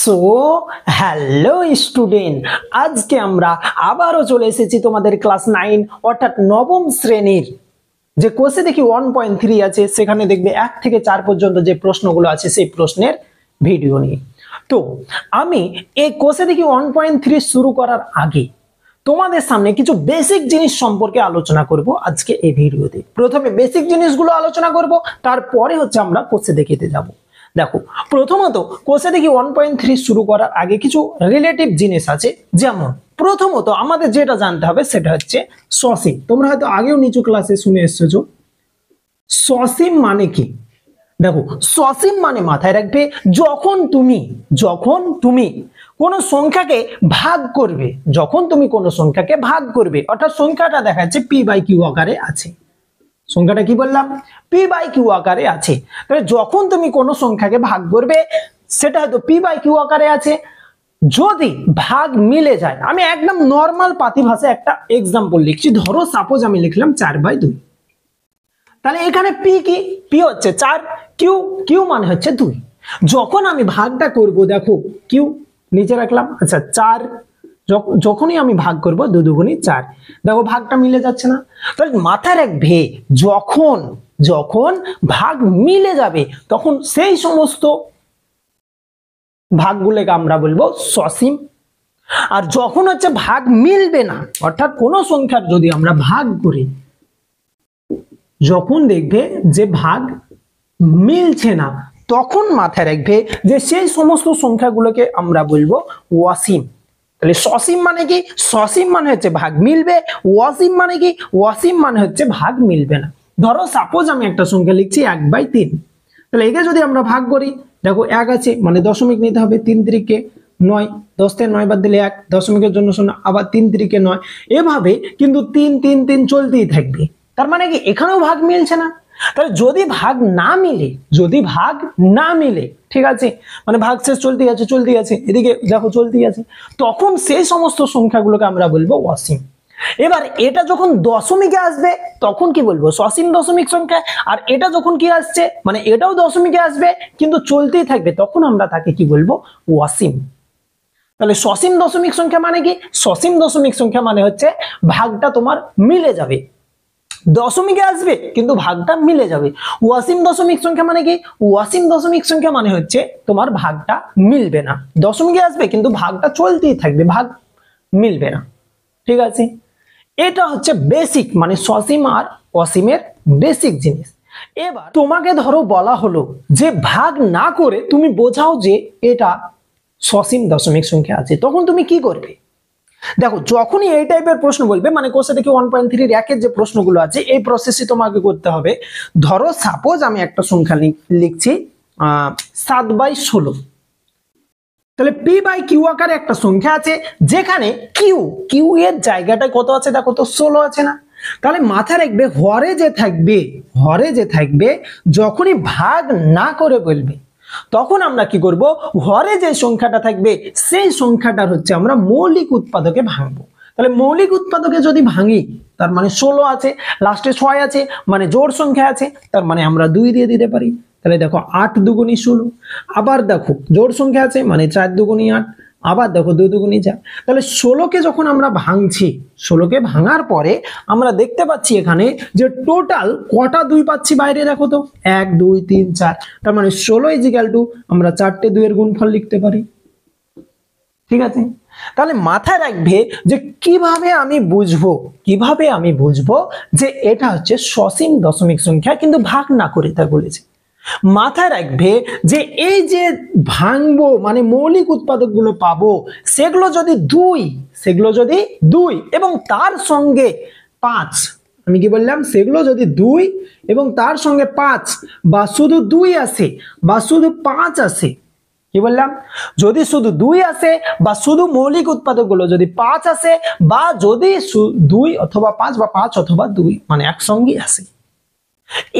So hello student, আজকে আমরা আবারও চলে এসেছি তোমাদের ক্লাস 9 অর্থাৎ নবম শ্রেণীর যে কোষে দেখি 1.3 আছে, সেখানে দেখবে 1 থেকে 4 পর্যন্ত যে প্রশ্নগুলো আছে সেই প্রশ্নের ভিডিও নিয়ে। তো আমি এই কোষে দেখি 1.3 শুরু করার আগে তোমাদের সামনে কিছু বেসিক জিনিস সম্পর্কে আলোচনা করব আজকে এই ভিডিওতে। প্রথমে বেসিক জিনিসগুলো আলোচনা করব, তারপরে হচ্ছে আমরা কোষে দেখিতে যাব। দেখো, প্রথমত কোষে দেখি 1.3 শুরু করার আগে কিছু রিলেটিভ জিনিস আছে। যেমন প্রথমত আমাদের যেটা জানতে হবে সেটা হচ্ছে সসীম। তোমরা হয়তো আগেও নিচু ক্লাসে শুনে এসেছো। সসীম মানে কি? দেখো, সসীম মানে মাথায় রাখবে যখন তুমি কোন সংখ্যাকে ভাগ করবে, যখন তুমি কোন সংখ্যাকে ভাগ করবে, অর্থাৎ সংখ্যাটা দেখা যাচ্ছে p/q আকারে আছে। সংখ্যাটা কি বললাম? p/q আকারে আছে। তাহলে যখন তুমি কোন সংখ্যাকে ভাগ করবে সেটা হয়তো p/q আকারে আছে। যদি ভাগ মিলে যায়, আমি একদম নর্মাল পাতি ভাষায় একটা এক্সাম্পল লিখছি। ধরো সাপোজ আমি লিখলাম 4/2। তাহলে এখানে পি কি? পি হচ্ছে 4, কিউ মানে হচ্ছে 2। যখন আমি ভাগটা করব, দেখো কিউ নিচে রাখলাম, আচ্ছা 4, যখনই আমি ভাগ করব 2 দুগুণী 4, দেখো ভাগটা মিলে যাচ্ছে না? তাহলে মাথায় রাখবে যখন ভাগ মিলে যাবে তখন সেই সমস্ত ভাগগুলোকে আমরা বলবো সসীম। আর যখন হচ্ছে ভাগ মিলবে না, অর্থাৎ কোন সংখ্যার যদি আমরা ভাগ করি, যখন দেখবে যে ভাগ মিলছে না, তখন মাথায় রাখবে যে সেই সমস্ত সংখ্যাগুলোকে আমরা বলবো অসীম। তাহলে সসীম মানে কি? সসীম মানে হচ্ছে ভাগ মিলবে। অসীম মানে কি? অসীম মানে হচ্ছে ভাগ মিলবে না। ধরো সাপোজ আমি একটা সংখ্যা লিখছি 1/3। তাহলে একে যদি আমরা ভাগ করি, দেখো 1 আছে মানে দশমিক নিতে হবে। 3 3 9, 10 থেকে 9 বাদ দিলে 1, দশমিকের জন্য 0, আবার 3 3 9, এভাবে কিন্তু 3 3 3 চলতেই থাকবে। তার মানে কি এখানেও ভাগ মিলছে না। তাহলে যদি ভাগ না মিলে, ঠিক আছে, মানে ভাগ শেষ চলতেই আছে, এদিকে দেখো চলতেই আছে, তখন সেই সমস্ত সংখ্যাগুলোকে আমরা বলবো অসীম। এবার এটা যখন দশমিকে আসবে তখন কি বলবো? সসীম দশমিক সংখ্যা। আর এটা যখন কি আসছে, মানে এটাও দশমিকে আসবে কিন্তু চলতেই থাকবে, তখন আমরা তাকে কি বলবো? অসীম। তাহলে সসীম দশমিক সংখ্যা মানে কি? সসীম দশমিক সংখ্যা মানে হচ্ছে ভাগটা তোমার মিলে যাবে, দশমিকে আসবে কিন্তু ভাগটা মিলে যাবে। অসীম দশমিক সংখ্যা মানে কি? অসীম দশমিক সংখ্যা মানে হচ্ছে তোমার ভাগটা মিলবে না, দশমিকে আসবে কিন্তু ভাগটা চলতেই থাকবে, ভাগ মিলবে না। ঠিক আছে, এটা হচ্ছে বেসিক, মানে সসীম আর অসীমের বেসিক জিনিস। এবার তোমাকে ধরো বলা হলো যে ভাগ না করে তুমি বোঝাও যে এটা সসীম দশমিক সংখ্যা আছে, তখন তুমি কি করবে? দেখো, যখনই এই টাইপের প্রশ্ন বলবে, মানে কোষে দেখি 1.3 এর যে প্রশ্নগুলো আছে, এই প্রসেসই তোমাকে করতে হবে। ধরো সাপোজ আমি একটা সংখ্যা লিখছি 7/16। তাহলে p/q আকারে একটা সংখ্যা আছে, যেখানে কিউ এর জায়গাটায় কত আছে? দেখো তো 16 আছে না? তাহলে মাথায় রাখবে হরে যে থাকবে যখনই ভাগ না করে বলবে, তখন আমরা কি করব? হরে যে সংখ্যাটা থাকবে সেই সংখ্যাটার হচ্ছে আমরা মৌলিক উৎপাদকে ভাঙবো। তাহলে মৌলিক উৎপাদকে যদি ভাঙি, তার মানে 16 আছে, লাস্টে 6 আছে, মানে জোড় সংখ্যা আছে, তার মানে আমরা 2 দিয়ে দিতে পারি। তাহলে দেখো 8 দুগুণী 16, আবার দেখো জোড় সংখ্যা আছে মানে 4 দুগুণী 8, আবার দেখো 2 দুগুণী 4। তাহলে 16কে যখন আমরা ভাঙছি, 16কে ভাঙার পরে আমরা দেখতে পাচ্ছি এখানে যে টোটাল কটা 2 পাচ্ছি বাইরে, দেখো তো 1 2 3 4, তার মানে 16 আমরা 4টে 2 এর গুণফল লিখতে পারি। ঠিক আছে, তাহলে মাথায় রাখবে যে কিভাবে আমি বুঝবো যে এটা হচ্ছে সসীম দশমিক সংখ্যা কিন্তু ভাগ না করে, তা বলেছে। মাথায় রাখবে যে এই যে ভাঙবো মানে মৌলিক উৎপাদক গুলো পাবো, সেগুলো যদি 2 এবং তার সঙ্গে 5, আমি কি বললাম? সেগুলো যদি 2 এবং তার সঙ্গে 5 বা শুধু 2 আসে বা শুধু 5 আসে, কি বললাম? যদি শুধু 2 আসে বা শুধু মৌলিক উৎপাদক গুলো যদি 5 আসে, বা যদি 2 অথবা 5 বা 5 অথবা 2 মানে একসঙ্গে আসে,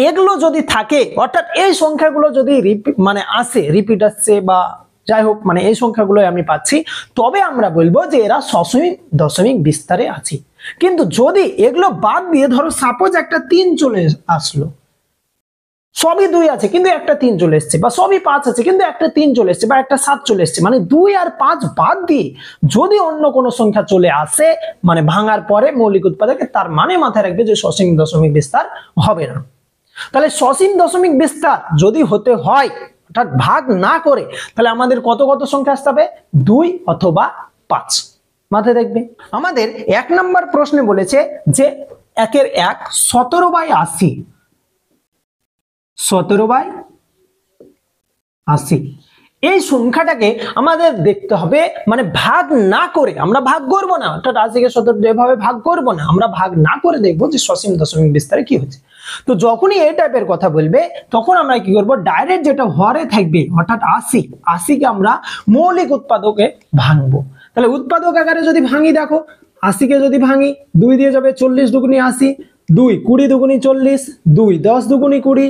এগুলো যদি থাকে, অর্থাৎ এই সংখ্যাগুলো যদি রিপিট আসছে বা যাই হোক, মানে এই সংখ্যাগুলো আমি পাচ্ছি, তবে আমরা বলবো যে এরা সসীম দশমিক বিস্তারে আছে। কিন্তু যদি এগুলো বাদ দিয়ে ধরো সাপোজ একটা 3 চলে আসলো, সবই 2 আছে কিন্তু একটা 3 চলে এসছে, বা সবই 5 আছে কিন্তু একটা 3 চলে এসছে, বা একটা 7 চলে এসছে, মানে 2 আর 5 বাদ দিয়ে যদি অন্য কোনো সংখ্যা চলে আসে মানে ভাঙার পরে মৌলিক উৎপাদকে, তার মানে মাথায় রাখবে যে সসীম দশমিক বিস্তার হবে না। তাহলে সসীম দশমিক বিস্তার যদি হতে হয় অর্থাৎ ভাগ না করে, তাহলে আমাদের কত কত সংখ্যা আসতে হবে? 2 অথবা 5। মাথায় রাখবে। আমাদের 1 নম্বর প্রশ্নে বলেছে যে 1/1 17/80, 17/80 এই সংখ্যাটাকে আমাদের দেখতে হবে মানে ভাগ না করে, আমরা ভাগ করব না, অর্থাৎ 80 কে 17 যেভাবে ভাগ করব না, আমরা ভাগ না করে দেখবো যে সসীম দশমিক বিস্তারে কি হচ্ছে। তো যখনই এই টাইপের কথা বলবে তখন আমরা কি করব, ডাইরেক্ট যেটা হরে থাকবে অর্থাৎ 80 কে আমরা মৌলিক উৎপাদকে ভাঙবো। তাহলে উৎপাদক আকারে যদি ভাঙি, দেখো 80 কে যদি ভাঙি, 2 দিয়ে যাবে 40 দুগুনি 80, 2 20 দুগুনি 40, 2 10 দুগুনি 20,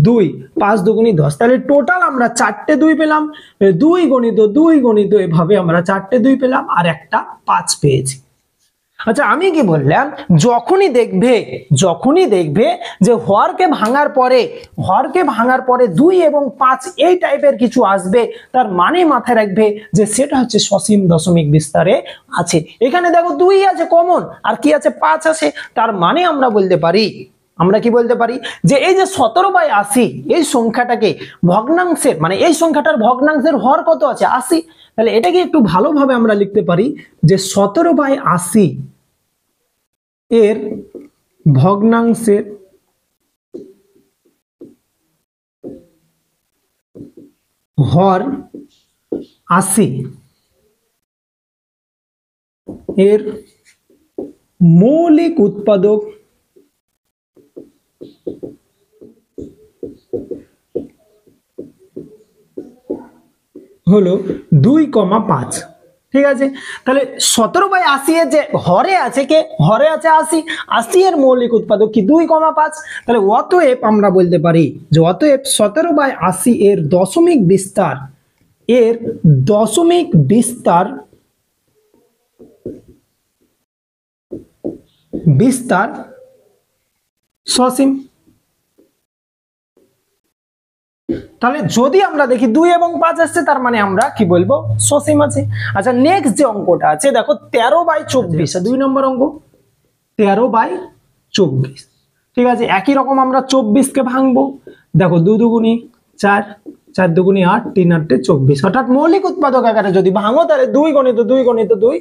2 5 দুগুনি 10, তাহলে টোটাল আমরা 4টে 2 পেলাম, 2 গণিত 2 গণিত এভাবে আমরা 4টে 2 পেলাম আর একটা 5 পেয়েছি। আচ্ছা আমি কি বললাম, যখনই দেখবে যে হরকে ভাঙার পরে 2 এবং 5 এই টাইপের কিছু আসবে, তার মানে মাথায় রাখবে যে সেটা হচ্ছে সসীম দশমিক বিস্তারে আছে। এখানে দেখো 2 আছে কমন, আর কি আছে? 5 আছে। তার মানে আমরা কি বলতে পারি যে এই যে 17/80 এই সংখ্যাটাকে ভগ্নাংশের, মানে এই সংখ্যাটার ভগ্নাংশের হর কত আছে? 80। তাহলে এটাকে একটু ভালোভাবে আমরা লিখতে পারি যে 17/80 এর ভগ্নাংশের হর 80, এর মৌলিক উৎপাদক হলো 2,5। ঠিক আছে, তাহলে 17/80 এর যে হরে আছে 80 এর মৌলিক উৎপাদক কি? 2,5। তাহলে অতএব আমরা বলতে পারি যে অতএব 17/80 এর দশমিক বিস্তার সসীম। তাহলে যদি আমরা দেখি 2 এবং 5 আসছে, তার মানে আমরা কি বলবো? সসীম আছে। আচ্ছা নেক্সট যে অঙ্কটা আছে দেখো 13/24, 2 নম্বর অঙ্ক 13/24। ঠিক আছে, একই রকম আমরা 24 কে ভাঙবো। দেখো 2 দুগুনি 4, 4 দুগুনি 8, 3 8 24, অর্থাৎ মৌলিক উৎপাদক আকারে যদি ভাঙো তাহলে 2 গণিত 2 গণিত 2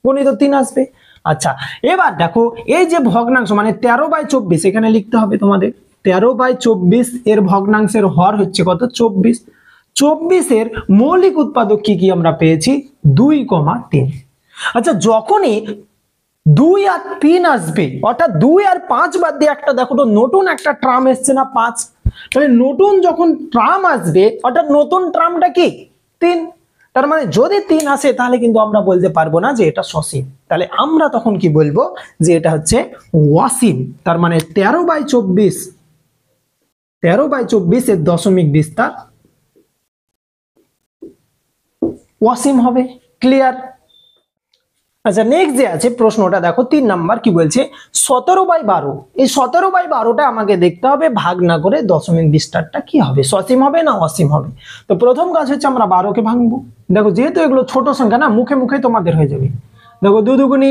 গণিত 3 আসবে। আচ্ছা এবার দেখো এই যে ভগ্নাংশ মানে 13/24 এখানে লিখতে হবে তোমাদের। 13/24 এর ভগ্নাংশের হর হচ্ছে কত? 24। 24 এর মৌলিক উৎপাদক কি কি আমরা পেয়েছি? 2,3। আচ্ছা যখনই 2 আর 3 আসবে অর্থাৎ 2 আর 5 বাদ দিয়ে একটা দেখো তো নতুন একটা ট্রাম এসছে না 5, তাহলে নতুন যখন ট্রাম আসবে অর্থাৎ নতুন ট্রামটা কি? 3। তার মানে যদি 3 আসে তাহলে কিন্তু আমরা বলতে পারবো না যে এটা সসীম, তাহলে আমরা তখন কি বলবো? যে এটা হচ্ছে অসীম। তার মানে 13/24 এর দশমিক বিস্তার অসীম হবে। ক্লিয়ার? আচ্ছা নেক্সট যে আছে প্রশ্নটা দেখো 3 নাম্বার কি বলছে? 17/12। এই 17/12টা আমাকে দেখতে হবে ভাগ না করে দশমিক বিস্তারটা কি হবে, সসীম হবে না অসীম হবে। তো প্রথম কাজ হচ্ছে আমরা 12 কে ভাঙবো। দেখো যেহেতু এগুলো ছোট সংখ্যা না, মুখে মুখে তোমাদের হয়ে যাবে। দেখো 2 দুগুনি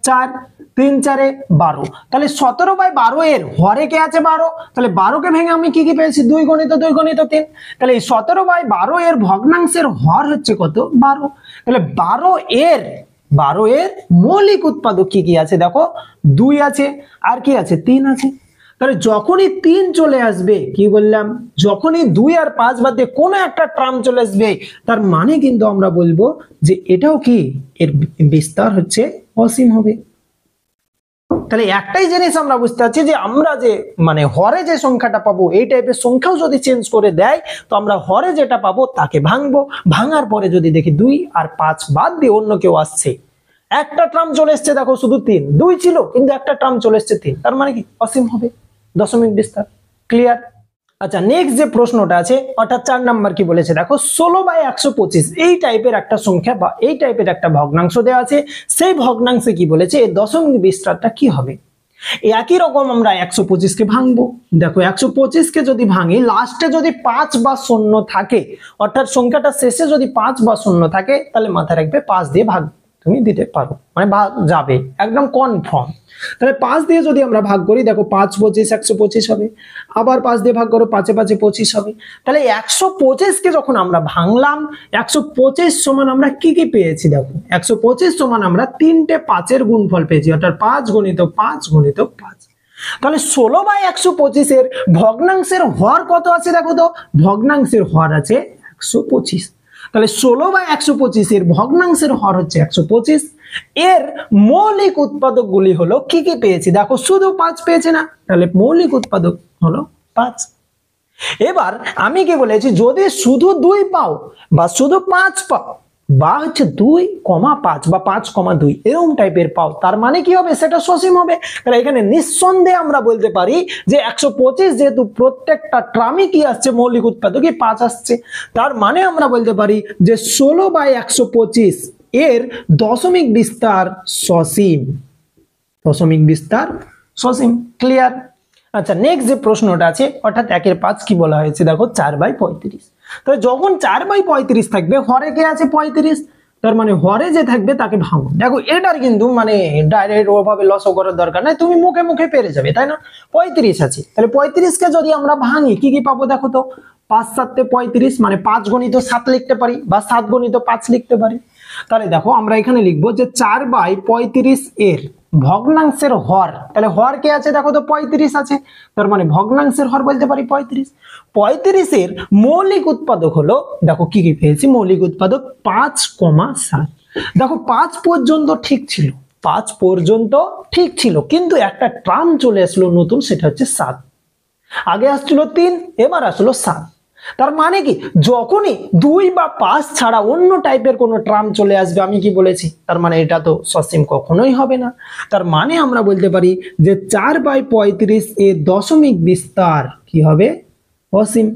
4, 3 4 12, তাহলে 17/12 এর হরে কে আছে? 12। তাহলে 12 কে ভেঙে আমি কি কি পেয়েছি? 2 গণিত 2 গণিত 3। তাহলে এই 17/12 এর ভগ্নাংশের হর হচ্ছে কত? 12। তাহলে 12 এর মৌলিক উৎপাদক কি কি আছে? দেখো 2 আছে আর কি আছে? 3 আছে। তাহলে যখনই 3 চলে আসবে, কি বললাম? যখনই 2 আর 5 বাদ দিয়ে কোনো একটা ট্রাম চলে আসবে, তার মানে কিন্তু আমরা বলবো যে এটাও কি? এর বিস্তার হচ্ছে অসীম হবে। তাহলে একটাই জিনিস আমরা বুঝতে পারছি যে আমরা যে মানে হরে যে সংখ্যাটা পাবো এই টাইপের সংখ্যাও যদি চেঞ্জ করে দেয় তো আমরা হরে যেটা পাবো তাকে ভাঙবো। ভাঙার পরে যদি দেখি 2 আর 5 বাদ দিয়ে অন্য কেউ আসছে, একটা ট্রাম চলে এসছে, দেখো শুধু 3, 2 ছিল কিন্তু একটা ট্রাম চলে এসছে 3, তার মানে কি? অসীম হবে দশমিক বিস্তার। ক্লিয়ার? আচ্ছা নেক্সট যে প্রশ্নটা আছে অর্থাৎ 4 নাম্বার কি বলেছে দেখো 16/125 এই টাইপের একটা সংখ্যা বা এই টাইপের একটা ভগ্নাংশ দেওয়া আছে। সেই ভগ্নাংশে কি বলেছে? এই দশমিক বিস্তারটা কি হবে? একই রকম আমরা 125 কে ভাঙবো। দেখো 125 কে যদি ভাঙি, লাস্টে যদি 5 বা 0 থাকে, অর্থাৎ সংখ্যাটা শেষে যদি 5 বা 0 থাকে, তাহলে মাথায় রাখবে 5 দিয়ে ভাগ তুমি দিতে পারো, মানে ভাগ যাবে, একদম কনফার্ম। তাহলে 5 দিয়ে যদি আমরা ভাগ করি, দেখো 5 25 125 হবে, আবার 5 দিয়ে ভাগ করো, 5 5 25 হবে। তাহলে 125 কে যখন আমরা ভাঙলাম, 125 সমান আমরা কি কি পেয়েছি? দেখো 125 সমান আমরা 3টে 5-এর গুণফল পেয়েছি, অর্থাৎ 5 গুণিত 5 গুণিত 5। তাহলে 16/125 এর ভগ্নাংশের হর কত আছে? দেখো তো, ভগ্নাংশের হর আছে 125। তাহলে 16/125 এর ভগ্নাংশের হর হচ্ছে 125। এর মৌলিক উৎপাদক গুলি হলো কি কি পেয়েছি? দেখো শুধু 5 পেয়েছে না, তাহলে মৌলিক উৎপাদক হলো 5। এবার আমি কি বলেছি, যদি শুধু 2 পাও বা শুধু 5 পাও বা হচ্ছে 2,5 বা 5,2 এরকম টাইপের পাও, তার মানে কি হবে? সেটা সসীম হবে। তাহলে এখানে নিঃসন্দেহে আমরা বলতে পারি যে 125 যেহেতু প্রত্যেকটা ট্রামে কি আসছে, মৌলিক উৎপাদকই 5 আসছে, তার মানে আমরা বলতে পারি যে 16/125 এর দশমিক বিস্তার সসীম। দশমিক বিস্তার সসীম। ক্লিয়ার? আচ্ছা, নেক্সট যে প্রশ্নটা আছে, অর্থাৎ 1/5 কি বলা হয়েছে? দেখো 4/35। তাহলে যখন 4/35 থাকবে, হরে কে আছে? 35। তার মানে হরে যে থাকবে তাকে ভাঙো। দেখো এটার কিন্তু মানে ডাইরেক্ট ওভাবে লসও করার দরকার নাই, তুমি মুখে মুখে পেরে যাবে, তাই না? 35 আছে, তাহলে 35 কে যদি আমরা ভাঙি কি কি পাবো? দেখো তো, 5 7 35, মানে 5 গুণিত 7 লিখতে পারি বা 7 গুণিত 5 লিখতে পারি। তাহলে দেখো আমরা এখানে লিখবো যে 4/35 এর ভগ্নাংশের হর, তাহলে হর কে আছে? দেখো তো 35 আছে, তার মানে ভগ্নাংশের হর বলতে পারি 35। 35 এর মৌলিক উৎপাদক হলো, দেখো কি কি পেয়েছি মৌলিক উৎপাদক, 5,7। দেখো 5 পর্যন্ত ঠিক ছিল, 5 পর্যন্ত ঠিক ছিল, কিন্তু একটা ট্রাম চলে আসলো নতুন, সেটা হচ্ছে 7। আগে আসছিল 3, এবার আসলো 7। তার মানে কি, যখনই 2 বা 5 ছাড়া অন্য টাইপের কোনো ট্রাম চলে আসবে, আমি কি বলেছি, তার মানে এটা তো সসীম কখনোই হবে না। তার মানে আমরা বলতে পারি যে 4/35 এর দশমিক বিস্তার কি হবে? অসীম।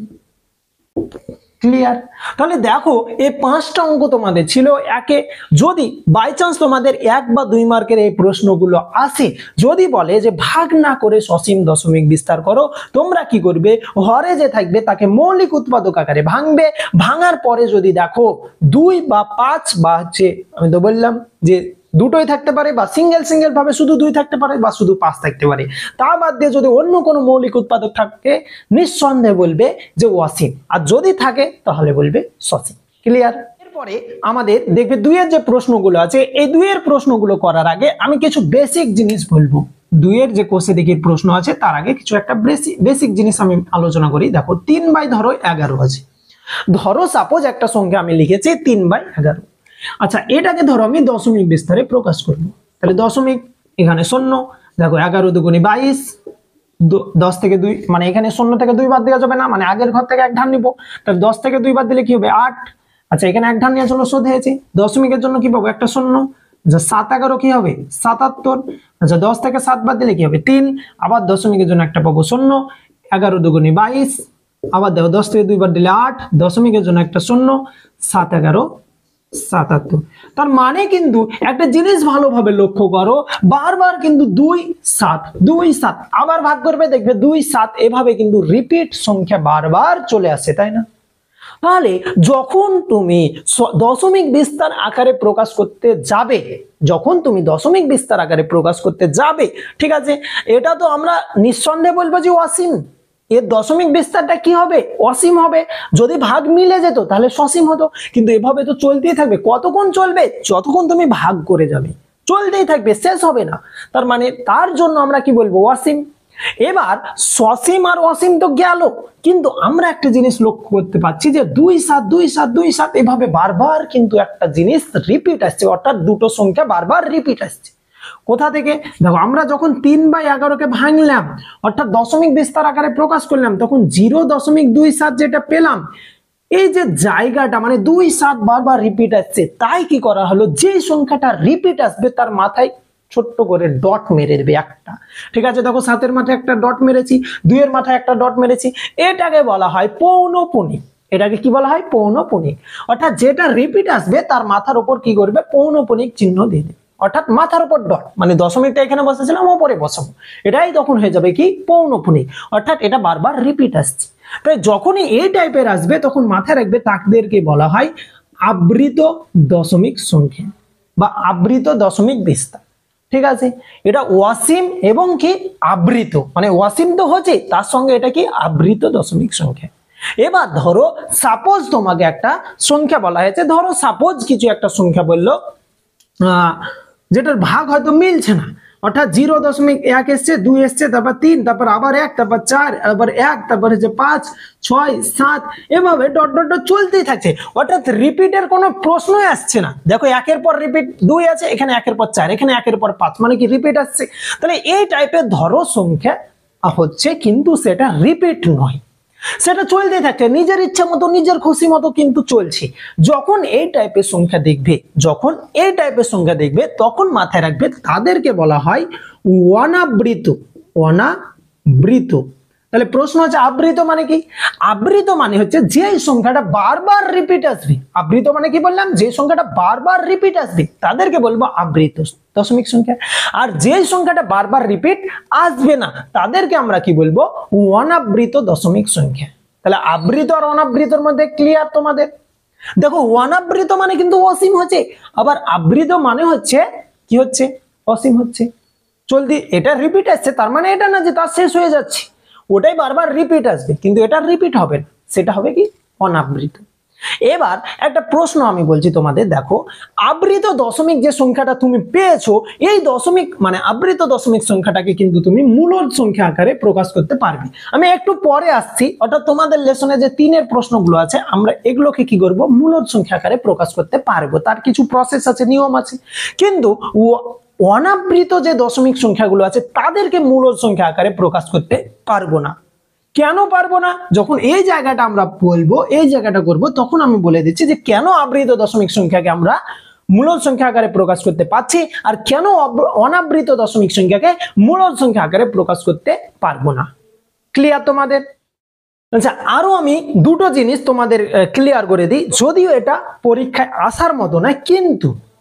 ক্লিয়ার? তাহলে দেখো এই 5টা অঙ্ক তোমাদের ছিল একে। যদি বাই চান্স তোমাদের 1 বা 2 মার্কের এই প্রশ্নগুলো আসে, যদি বলে যে ভাগ না করে সসীম দশমিক বিস্তার করো, তোমরা কি করবে? হরে যে থাকবে তাকে মৌলিক উৎপাদক আকারে ভাঙবে। ভাঙার পরে যদি দেখো 2 বা 5 বা হচ্ছে, আমি তো বললাম যে দুটোই থাকতে পারে, বা সিঙ্গেল সিঙ্গেল ভাবে শুধু 2 থাকতে পারে বা শুধু 5 থাকতে পারে, তা বাদ দিয়ে যদি অন্য কোনো মৌলিক উৎপাদক থাকে, নিঃসন্দেহে বলবে যে অসীম, আর যদি থাকে তাহলে বলবে সসীম। ক্লিয়ার? এরপরে আমাদের দেখবে 2 এর যে প্রশ্নগুলো আছে, এই 2 এর প্রশ্নগুলো করার আগে আমি কিছু বেসিক জিনিস বলবো। 2 এর যে কোষে দিকের প্রশ্ন আছে তার আগে কিছু একটা বেসিক জিনিস আমি আলোচনা করি। দেখো 3/11 আছে। ধরো সাপোজ একটা সংখ্যা আমি লিখেছি 3/11। আচ্ছা, এটাকে ধরো আমি দশমিক বিস্তারে প্রকাশ করব। তাহলে দশমিক, এখানে 0, দেখো 11 দুগুণে 22, 10 থেকে 2, মানে এখানে 0 থেকে 2 বাদ দেওয়া যাবে না, মানে আগের ঘর থেকে 1 ধান নিব। তাহলে 10 থেকে 2 বাদ দিলে কি হবে? 8। আচ্ছা, এখানে 1 ধান নিয়ে চলো, শোধ হয়েছে। দশমিকের জন্য কি পাবো? একটা 0। আচ্ছা 7 11 কি হবে? 77। আচ্ছা 10 থেকে 7 বাদ দিলে কি হবে? 3। আবার দশমিকের জন্য একটা পাবো 0। 11 দুগুণে 22, আবার দেখো 10 থেকে 2 বাদ দিলে 8, দশমিকের জন্য একটা 0। 7 11 77। তার মানে কিন্তু একটা জিনিস ভালোভাবে লক্ষ্য করো, বারবার কিন্তু 2 7 2 7 আবার ভাগ করবে, দেখবে 2 7 এভাবে কিন্তু রিপিট সংখ্যা বারবার চলে আসে, তাই না? তাহলে যখন তুমি দশমিক বিস্তার আকারে প্রকাশ করতে যাবে, যখন তুমি দশমিক বিস্তার আকারে প্রকাশ করতে যাবে, ঠিক আছে, এটা তো আমরা নিঃসন্দেহে বলবো যে অসীম। এর দশমিক বিস্তারটা কি হবে? অসীম হবে। যদি ভাগ মিলে যেত তাহলে সসীম হতো, কিন্তু এভাবে তো চলতেই থাকবে। কতক্ষণ চলবে? যতক্ষণ তুমি ভাগ করে যাবে, চলতেই থাকবে, শেষ হবে না। তার মানে তার জন্য আমরা কি বলবো? অসীম। এবার সসীম আর অসীম তো গেল, কিন্তু আমরা একটা জিনিস লক্ষ্য করতে পারছি যে 2 7 2 7 2 7 এভাবে বারবার কিন্তু একটা জিনিস রিপিট আসছে, অর্থাৎ দুটো সংখ্যা বারবার রিপিট আসছে। কোথা থেকে? দেখো আমরা যখন 3/11 কে ভাঙলাম, অর্থাৎ দশমিক বিস্তার আকারে প্রকাশ করলাম, তখন 0.27 যেটা পেলাম, এই যে জায়গাটা মানে 2 7 বারবার রিপিট আসছে, তাই কি করা হলো, যে সংখ্যাটা রিপিট আসবে তার মাথায় ছোট্ট করে ডট মেরে দেবে একটা। ঠিক আছে, দেখো 7 এর মাথায় একটা ডট মেরেছি, 2 এর মাথায় একটা ডট মেরেছি। এটাকে বলা হয় পৌনঃপুনিক। এটাকে কি বলা হয়? পৌনঃপুনিক। অর্থাৎ যেটা রিপিট আসবে তার মাথার উপর কি করবে? পৌনঃপুনিক চিহ্ন দিয়ে দেবে। অর্থাৎ মাথার উপর ডট, মানে দশমিকটা এখানে বসেছিলাম ওপরে বসাবো, এটাই তখন হয়ে যাবে কি পৌনঃপুনিক, অর্থাৎ এটা বারবার রিপিট আসছে। তাই যখনই এই টাইপের আসবে তখন মাথায় রাখবে তাদেরকে বলা হয় আবৃত দশমিক সংখ্যা বা আবৃত দশমিক বিস্তার। ঠিক আছে, এটা অসীম এবং কি আবৃত, মানে অসীম তো হচ্ছে তার সঙ্গে এটা কি আবৃত দশমিক সংখ্যা। এবার ধরো সাপোজ তোমাকে একটা সংখ্যা বলা হয়েছে, ধরো সাপোজ কিছু একটা সংখ্যা বললো যেটার ভাগ হয়তো মিলছে না, অর্থাৎ 0.1 এসছে, 2 এসছে, তারপর 3, তারপর আবার 1, তারপর 4, আবার 1, তারপর হচ্ছে 5, 6, 7, এভাবে ডট ডট ডট চলতেই থাকছে, অর্থাৎ রিপিটের কোনো প্রশ্নই আসছে না। দেখো একের পর রিপিট 2 আছে, এখানে একের পর 4, এখানে একের পর 5, মানে কি রিপিট আসছে। তাহলে এই টাইপের ধরো সংখ্যা হচ্ছে, কিন্তু সেটা রিপিট নয়, সেটা চলতে থাকে নিজের ইচ্ছা মতো নিজের খুশি মতো কিন্তু চলছে। যখন এই টাইপের সংখ্যা দেখবে, যখন এই টাইপের সংখ্যা দেখবে তখন মাথায় রাখবে তাদেরকে বলা হয় অনাবৃত। অনাবৃত। তাহলে প্রশ্ন হচ্ছে আবৃত মানে কি? আবৃত মানে হচ্ছে যে সংখ্যাটা বারবার রিপিট আসবে। আবৃত মানে কি বললাম? যে সংখ্যাটা বারবার রিপিট আসবে তাদেরকে বলবো আবৃত দশমিক সংখ্যা। আর যে সংখ্যাটা বারবার রিপিট আসবে না তাদেরকে আমরা কি বলবো? অনাবৃত দশমিক সংখ্যা। তাহলে আবৃত আর অনাবৃতর মধ্যে ক্লিয়ার তোমাদের? দেখো অনাবৃত মানে কিন্তু অসীম হচ্ছে, আবার আবৃত মানে হচ্ছে কি হচ্ছে? অসীম হচ্ছে। চলতি এটা রিপিট আসছে, তার মানে এটা না যে তার শেষ হয়ে যাচ্ছে, ওটাই বারবার রিপিট আসবে, কিন্তু এটা রিপিট হবে না, সেটা হবে কি? অনাবৃত। এবার একটা প্রশ্ন আমি বলছি তোমাদের, দেখো আবৃত দশমিক যে সংখ্যাটা তুমি পেয়েছো, এই দশমিক মানে আবৃত দশমিক সংখ্যাটাকে কিন্তু তুমি মূলদ সংখ্যা আকারে প্রকাশ করতে পারবে। আমি একটু পরে আসছি, অর্থাৎ তোমাদের লেসনে যে 3-এর প্রশ্নগুলো আছে আমরা এগুলোকে কি করব? মূলদ সংখ্যা আকারে প্রকাশ করতে পারবো। তার কিছু প্রসেস আছে, নিয়ম আছে, কিন্তু অনাবৃত যে দশমিক সংখ্যাগুলো আছে তাদেরকে মূলদ সংখ্যা আকারে প্রকাশ করতে পারবো না। কেন পারবো না? যখন এই জায়গাটা আমরা বলবো, এই জায়গাটা করব, তখন আমি বলে দিচ্ছি যে কেন আবৃত দশমিক সংখ্যাকে আমরা মূলদ সংখ্যা আকারে প্রকাশ করতে পারছি আর কেন অনাবৃত দশমিক সংখ্যাকে মূলদ সংখ্যা আকারে প্রকাশ করতে পারবো না। ক্লিয়ার তোমাদের? আচ্ছা, আরো আমি দুটো জিনিস তোমাদের ক্লিয়ার করে দিই, যদিও এটা পরীক্ষায় আসার মতো নয়,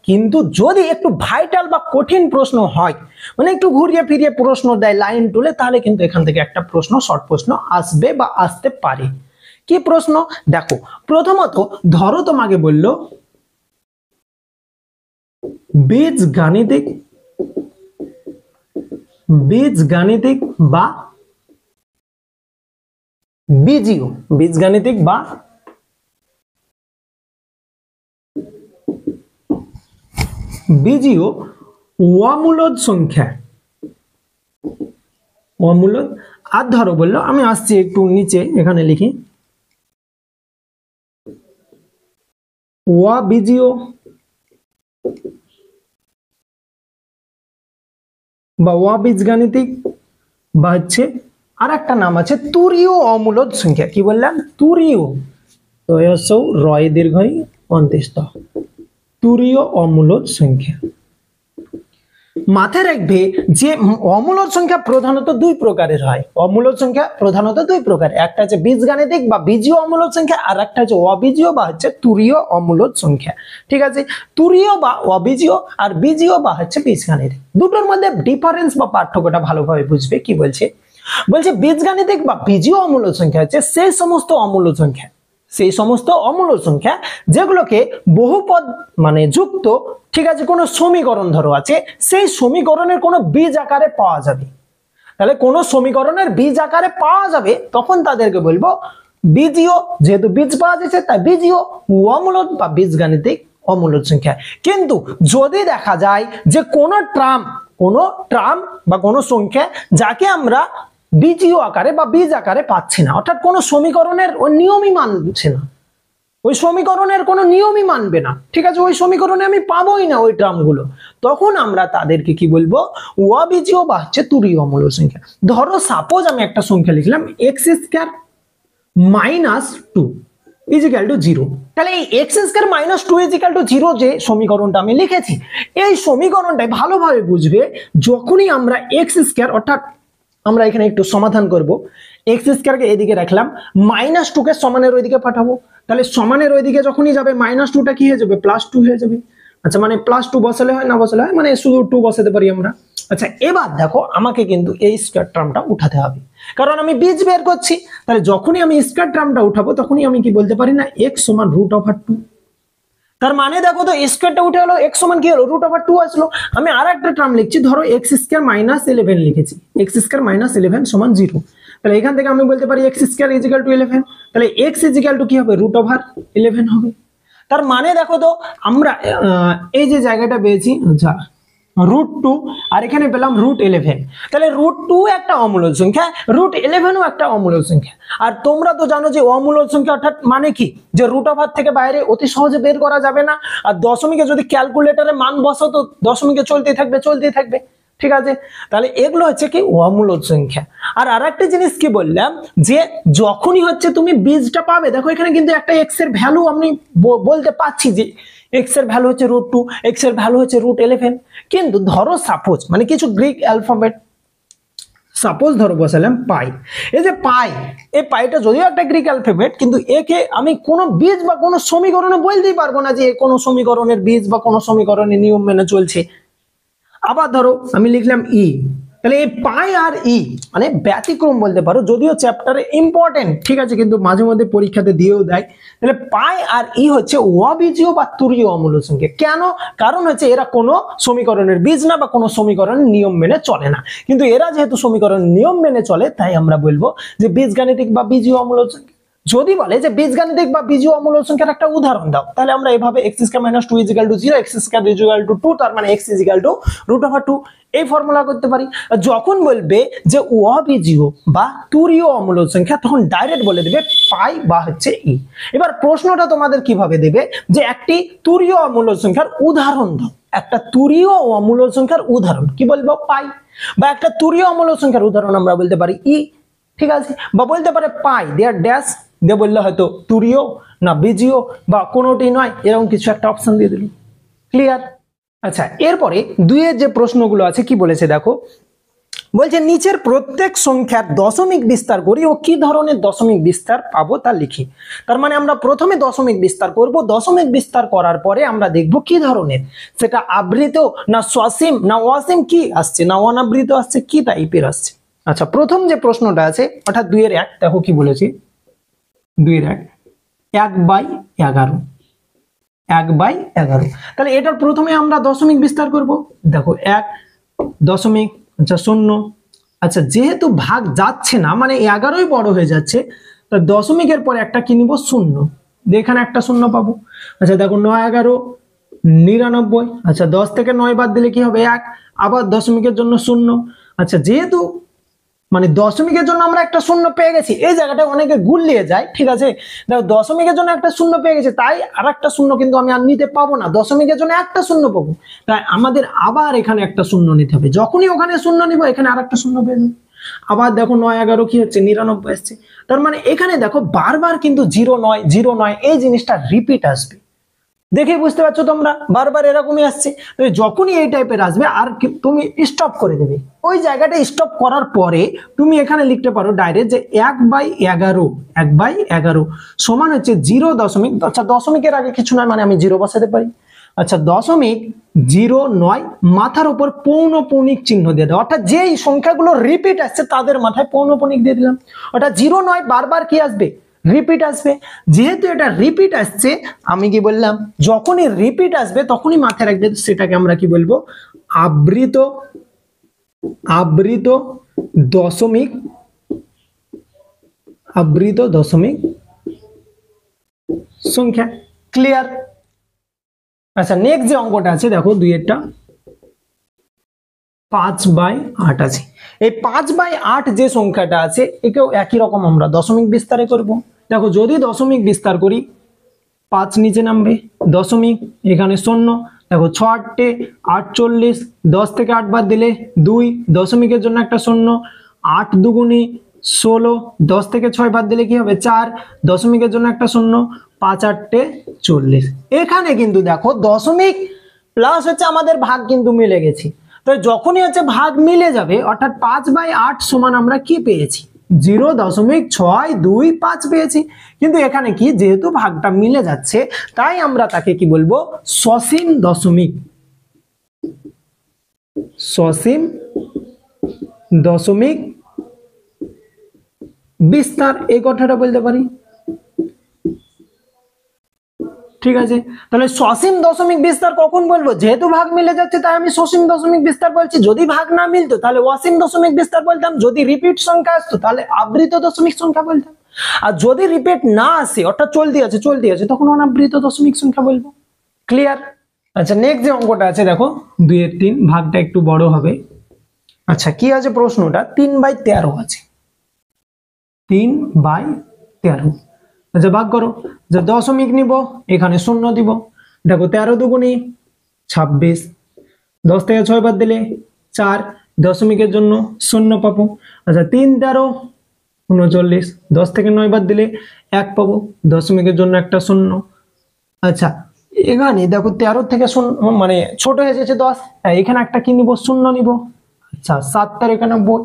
কিন্তু যদি একটু ভাইটাল বা কঠিন প্রশ্ন হয়, মানে একটু ঘুরিয়ে ফিরিয়ে প্রশ্ন দেয় লাইন তুলে, তাহলে কিন্তু এখান থেকে একটা প্রশ্ন, শর্ট প্রশ্ন আসবে বা আসতে পারে। কি প্রশ্ন? দেখো প্রথমত ধরো তোমাকে বলল বীজগাণিতিক বা বীজীয়, বীজগাণিতিক বা বীজীয় অমূলদ সংখ্যা, অমূলদ। আর ধরো বললো, আমি আসছি একটু নিচে, এখানে লিখি অবীজীয় বা অবীজগাণিতিক বা হচ্ছে আর একটা নাম আছে তুরীয় অমূলদ সংখ্যা। কি বললাম? তুরীয়, রয় দীর্ঘই অন্ত্যেষ্ট, তুরীয় অমূলদ সংখ্যা। মাথায় রাখবে যে অমূলদ সংখ্যা প্রধানত দুই প্রকারের হয়। অমূলদ সংখ্যা প্রধানত দুই প্রকার, একটা হচ্ছে বীজগাণিতিক বা বীজীয় অমূলদ সংখ্যা, আর একটা হচ্ছে অবীজীয় বা হচ্ছে তুরীয় অমূলদ সংখ্যা। ঠিক আছে, তুরীয় বা অবীজীয় আর বীজীয় বা হচ্ছে বীজগাণিতিক, দুটোর মধ্যে ডিফারেন্স বা পার্থক্যটা ভালোভাবে বুঝবে। কি বলছে? বলছে বীজগাণিতিক বা বীজীয় অমূলদ সংখ্যা হচ্ছে সেই সমস্ত অমূলদ সংখ্যা যেগুলোকে বহুপদ মানে যুক্ত, ঠিক আছে, কোনো সমীকরণ ধরো আছে, সেই সমীকরণের কোনো বীজ আকারে পাওয়া যাবে। তাহলে কোন সমীকরণের বীজ আকারে পাওয়া যাবে তখন তাদেরকে বলবো বীজীয়, যেহেতু বীজ পাওয়া যাচ্ছে তাই বীজীয় অমূলদ বা বীজগাণিতিক অমূলদ সংখ্যা। কিন্তু যদি দেখা যায় যে কোনো ট্রাম বা কোনো সংখ্যা যাকে আমরা বীজীয় আকারে বা বীজ আকারে পাচ্ছি না, অর্থাৎ কোনো সমীকরণের ওই নিয়মই মানছে না, ওই সমীকরণের কোনো নিয়মই মানবে না, ঠিক আছে, ওই সমীকরণে আমি পাবোই না ওই টার্মগুলো, তখন আমরা তাদেরকে কি বলবো? অবীজীয় বা হচ্ছে তুরীয় অমূলদ সংখ্যা। ধরো সাপোজ আমি একটা সংখ্যা লিখলাম x² - 2 = 0। তাহলে এই x² - 2 = 0 যে সমীকরণটা আমি লিখেছি, এই সমীকরণটাই ভালোভাবে বুঝবে যখনই আমরা x² অর্থাৎ আমরা এখানে একটু সমাধান করব, x² কে এদিকে রাখলাম, -2 কে সমানের ওইদিকে পাঠাবো, তাহলে সমানের ওইদিকে যখনই যাবে -2টা কি হয়ে যাবে? +2 হয়ে যাবে। আচ্ছা মানে +2 বসালে হয়, না বসালে হয়, মানে শুধু 2 বসাতে পারি আমরা। আচ্ছা এবার দেখো আমাকে কিন্তু এই স্কয়ার টার্মটা উঠাতে হবে, কারণ আমি বীজ বের করছি। তাহলে যখনই আমি স্কয়ার টার্মটা উঠাবো তখনই আমি কি বলতে পারি না x সমান √2। তার মানে দেখো তো স্কয়ারটা উঠে হলো, x সমান কি হলো √2 আসলো। আমি আর একটা টার্ম লিখছি, ধরো x² - 11 লিখেছি, x² - 11 সমান 0। তাহলে এখান থেকে আমি বলতে পারি x² = 11। তাহলে x = কি হবে √11 হবে। তার মানে দেখো তো আমরা এই যে জায়গাটা পেয়েছি, আচ্ছা √2 আর এখানে পেলাম √11। তাহলে √2 একটা অমূলদ সংখ্যা, √11 ও একটা অমূলদ সংখ্যা। আর তোমরা তো জানো যে অমূলদ সংখ্যা অর্থাৎ মানে কি, যে √ওভার থেকে বাইরে অতি সহজে বের করা যাবে না। আর দশমিকে যদি ক্যালকুলেটরে মান বসাও তো দশমিকে চলতেই থাকবে। ঠিক আছে, তাহলে এগুলো হচ্ছে কি অমূলদ সংখ্যা। আর আরেকটা জিনিস কি বললাম, যে যখনই হচ্ছে তুমি বীজটা পাবে, দেখো এখানে কিন্তু একটা x এর ভ্যালু আমি বলতে পাচ্ছি যে x এর ভ্যালু হচ্ছে √2, x এর ভ্যালু হচ্ছে √11। কিন্তু ধরো সাপোজ মানে কিছু গ্রিক অ্যালফাবেট, সাপোজ ধরো বসালাম পাই। এই যে পাই, এই পাইটা যদিও একটা গ্রিক অ্যালফাবেট, কিন্তু একে আমি কোনো বীজ বা কোনো সমীকরণে বলতেই পারবো না যে কোনো সমীকরণের বীজ বা কোনো সমীকরণের নিয়ম মেনে চলছে। আবার ধরো আমি লিখলাম ই, তাহলে এই পাই আর ই মানে ব্যতিক্রম বলতে পারো, যদিও চ্যাপ্টারে ইম্পর্টেন্ট, ঠিক আছে, কিন্তু মাঝে মধ্যে পরীক্ষাতে দিয়েও দেয়। তাহলে পাই আর ই হচ্ছে অবীজীয় বা তুরীয় অমূলদ সংখ্যা। কেন? কারণ হচ্ছে এরা কোনো সমীকরণের বীজ না বা কোনো সমীকরণের নিয়ম মেনে চলে না। কিন্তু এরা যেহেতু সমীকরণের নিয়ম মেনে চলে, তাই আমরা বলবো যে বীজগাণিতিক বা বীজীয় অমূলদ সংখ্যা। যদি বলে যে বীজগাণিতিক বা বীজীয় অমূলদ সংখ্যার একটা উদাহরণ দাও, তাহলে আমরা এভাবে x² - 2 = 0, x² = 2, তার মানে x √2 এই ফর্মুলা করতে পারি। যখন বলবে যে অবীজীয় বা তুরীয় অমূলদ সংখ্যা, তখন ডাইরেক্ট বলে দেবে পাই বা হচ্ছে ই। এবার প্রশ্নটা তোমাদের কিভাবে দেবে, যে একটি তুরীয় অমূলদ সংখ্যার উদাহরণ দাও, একটা তুরীয় অমূলদ সংখ্যার উদাহরণ কি বলবো পাই, বা একটা তুরীয় অমূলদ সংখ্যার উদাহরণ আমরা বলতে পারি ই। ঠিক আছে, বা বলতে পারে পাই দেয়ার ড্যাশ দিয়ে বললে হয়তো তুরীয় না বীজীয় বা কোনোটি নয়, এরকম কিছু একটা অপশন দিয়ে দিল। ক্লিয়ার? আচ্ছা এরপরে দুইয়ের যে প্রশ্নগুলো আছে কি বলেছে দেখো, বলছে নিচের প্রত্যেক সংখ্যার দশমিক বিস্তার করি ও কি ধরনের দশমিক বিস্তার পাবো তা লিখি। তার মানে আমরা প্রথমে দশমিক বিস্তার করব, দশমিক বিস্তার করার পরে আমরা দেখব কি ধরনের, সেটা আবৃত না সসীম না অসীম কি আসছে, না অনাবৃত আসছে, কি টাইপের আসছে। আচ্ছা প্রথম যে প্রশ্নটা আছে অর্থাৎ 2-এর 1, দেখো কি বলেছি, 2-এর 1 1/11, 1/11। তাহলে এটার প্রথমে আমরা দশমিক বিস্তার করব, দেখো 1 দশমিক, আচ্ছা 0। আচ্ছা যেহেতু ভাগ যাচ্ছে না মানে 11ই বড় হয়ে যাচ্ছে, তো দশমিকের পরে একটা কি নিব 0, এখানে একটা 0 পাবো। আচ্ছা দেখো 9 11 99। আচ্ছা 10 থেকে 9 বাদ দিলে কি হবে 1, আবার দশমিকের জন্য 0। আচ্ছা যেহেতু মানে দশমিকের জন্য আমরা একটা 0 পেয়ে গেছি, এই জায়গাটা অনেকে গুলিয়ে যায়, ঠিক আছে, দেখো দশমিকের জন্য একটা 0 পেয়ে গেছে, তাই আর একটা 0 কিন্তু আমি আর নিতে পাবো না, দশমিকের জন্য একটা 0 পাবো, তাই আমাদের আবার এখানে একটা 0 নিতে হবে। যখনই ওখানে 0 নিব এখানে আর একটা 0 পেয়ে যাবো। আবার দেখো 9 11 কি হচ্ছে 99 আসছে, তার মানে এখানে দেখো বারবার কিন্তু 0 9 এই জিনিসটা রিপিট আসবে। দেখে বুঝতে পারছো তোমরা, বারবার এরকমই আসছে। যখনই এই টাইপের আসবে আর তুমি স্টপ করে দেবে, ওই জায়গাটা স্টপ করার পরে তুমি এখানে লিখতে পারো ডাইরেক্ট যে 1/11 সমান হচ্ছে 0. আচ্ছা দশমিকের আগে কিছু নয় মানে আমি 0 বসাতে পারি। আচ্ছা 0.09 মাথার উপর পৌনঃপুনিক চিহ্ন দিয়ে দাও, অর্থাৎ যেই সংখ্যাগুলো রিপিট আসছে তাদের মাথায় পৌনঃপুনিক দিয়ে দিলাম। অর্থাৎ 0.9 বারবার কি আসবে রিপিট আসবে। যেহেতু এটা রিপিট আসছে আমি কি বললাম, যখনই রিপিট আসবে তখনই মাথায় রাখবে, সেটাকে আমরা কি বলবো আবৃত দশমিক সংখ্যা। ক্লিয়ার? আচ্ছা নেক্সট যে অঙ্কটা আছে দেখো 2-এরটা 5/8 আছে। এই 5/8 যে সংখ্যাটা আছে একেও একই রকম আমরা দশমিক বিস্তারে করব। দেখো যদি দশমিক বিস্তার করি 5 নিচে নামবে, দশমিক এখানে 0, দেখো 6 8 48, 10 থেকে 8 বাদ দিলে 2, দশমিকের জন্য একটা 0, 8 2 16, 10 থেকে 6 বাদ দিলে কি হবে 4, দশমিকের জন্য একটা 0, 5 8 40। এখানে কিন্তু দেখো দশমিক প্লাস হচ্ছে আমাদের ভাগ কিন্তু মিলে গেছে। তো যখনই হচ্ছে ভাগ মিলে যাবে অর্থাৎ 5/8 সমান আমরা কি পেয়েছি 0.625 পেয়েছি। কিন্তু এখানে কি, যেহেতু ভাগটা মিলে যাচ্ছে তাই আমরা তাকে কি বলবো, সসীম দশমিক। সসীম দশমিক বিস্তার এই কথাটা বলতে পারি। ঠিক আছে, তাহলে সসীম দশমিক বিস্তার কখন বলবো, যেহেতু ভাগ মিলে যাচ্ছে তাই আমি সসীম দশমিক বিস্তার বলছি। যদি ভাগ না মিলতো তাহলে অসীম দশমিক বিস্তার বলতাম। যদি রিপিট সংখ্যা আসতো তাহলে আবৃত দশমিক সংখ্যা বলতাম। আর যদি রিপিট না আসে, অর্থাৎ চলতি আছে, তখন অনাবৃত দশমিক সংখ্যা বলবো। ক্লিয়ার? আচ্ছা, নেক্সট যে অঙ্কটা আছে দেখো 2/3, ভাগটা একটু বড় হবে। আচ্ছা, কি আছে প্রশ্নটা, 3/13 আছে, 3/13। আচ্ছা, ভাগ করো। যে দশমিক নিব, এখানে 0 দিব। দেখো 13 দুগুণী 26, 10 থেকে 6 বাদ দিলে 4, দশমিকের জন্য 0 পাবো। আচ্ছা, 3 13 39, 10 থেকে 9 বাদ দিলে 1 পাবো, দশমিকের জন্য একটা 0। আচ্ছা, এখানে দেখো 13 থেকে 0 মানে ছোট হয়ে যাচ্ছে 10, এখানে একটা কি নিব, 0 নিব। আচ্ছা, 7 13 91,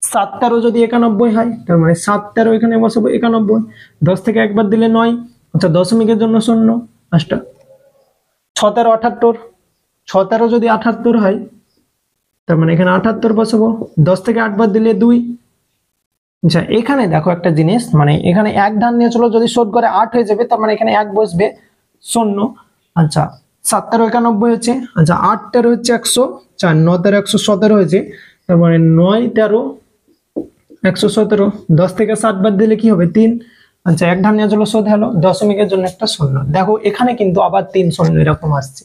7 13 যদি 91 হয় তার মানে 7 13 এখানে বসাবো 91, 10 থেকে 1 বাদ দিলে 9। আচ্ছা, দশমিকের জন্য 0, 5টা। 6 13 78, 6 13 যদি 78 হয় তার মানে এখানে 78 বসাবো, 10 থেকে 8 বাদ দিলে 2। আচ্ছা, এখানে দেখো একটা জিনিস, মানে এখানে এক ধান নিয়ে চলো, যদি শোধ করে 8 হয়ে যাবে তার মানে এখানে 1 বসবে, 0। আচ্ছা, 7 13 91 হচ্ছে। আচ্ছা, 8 13 হচ্ছে 100, 4 9 13 117 হয়েছে, তার মানে 9 13 117, 10 থেকে 7 বাদ দিলে কি হবে, 3। আচ্ছা, এক ধান নিয়ে চলো, শোধ হলো, দশমিকের জন্য একটা 0। দেখো এখানে কিন্তু আবার 3 0 এরকম আসছে।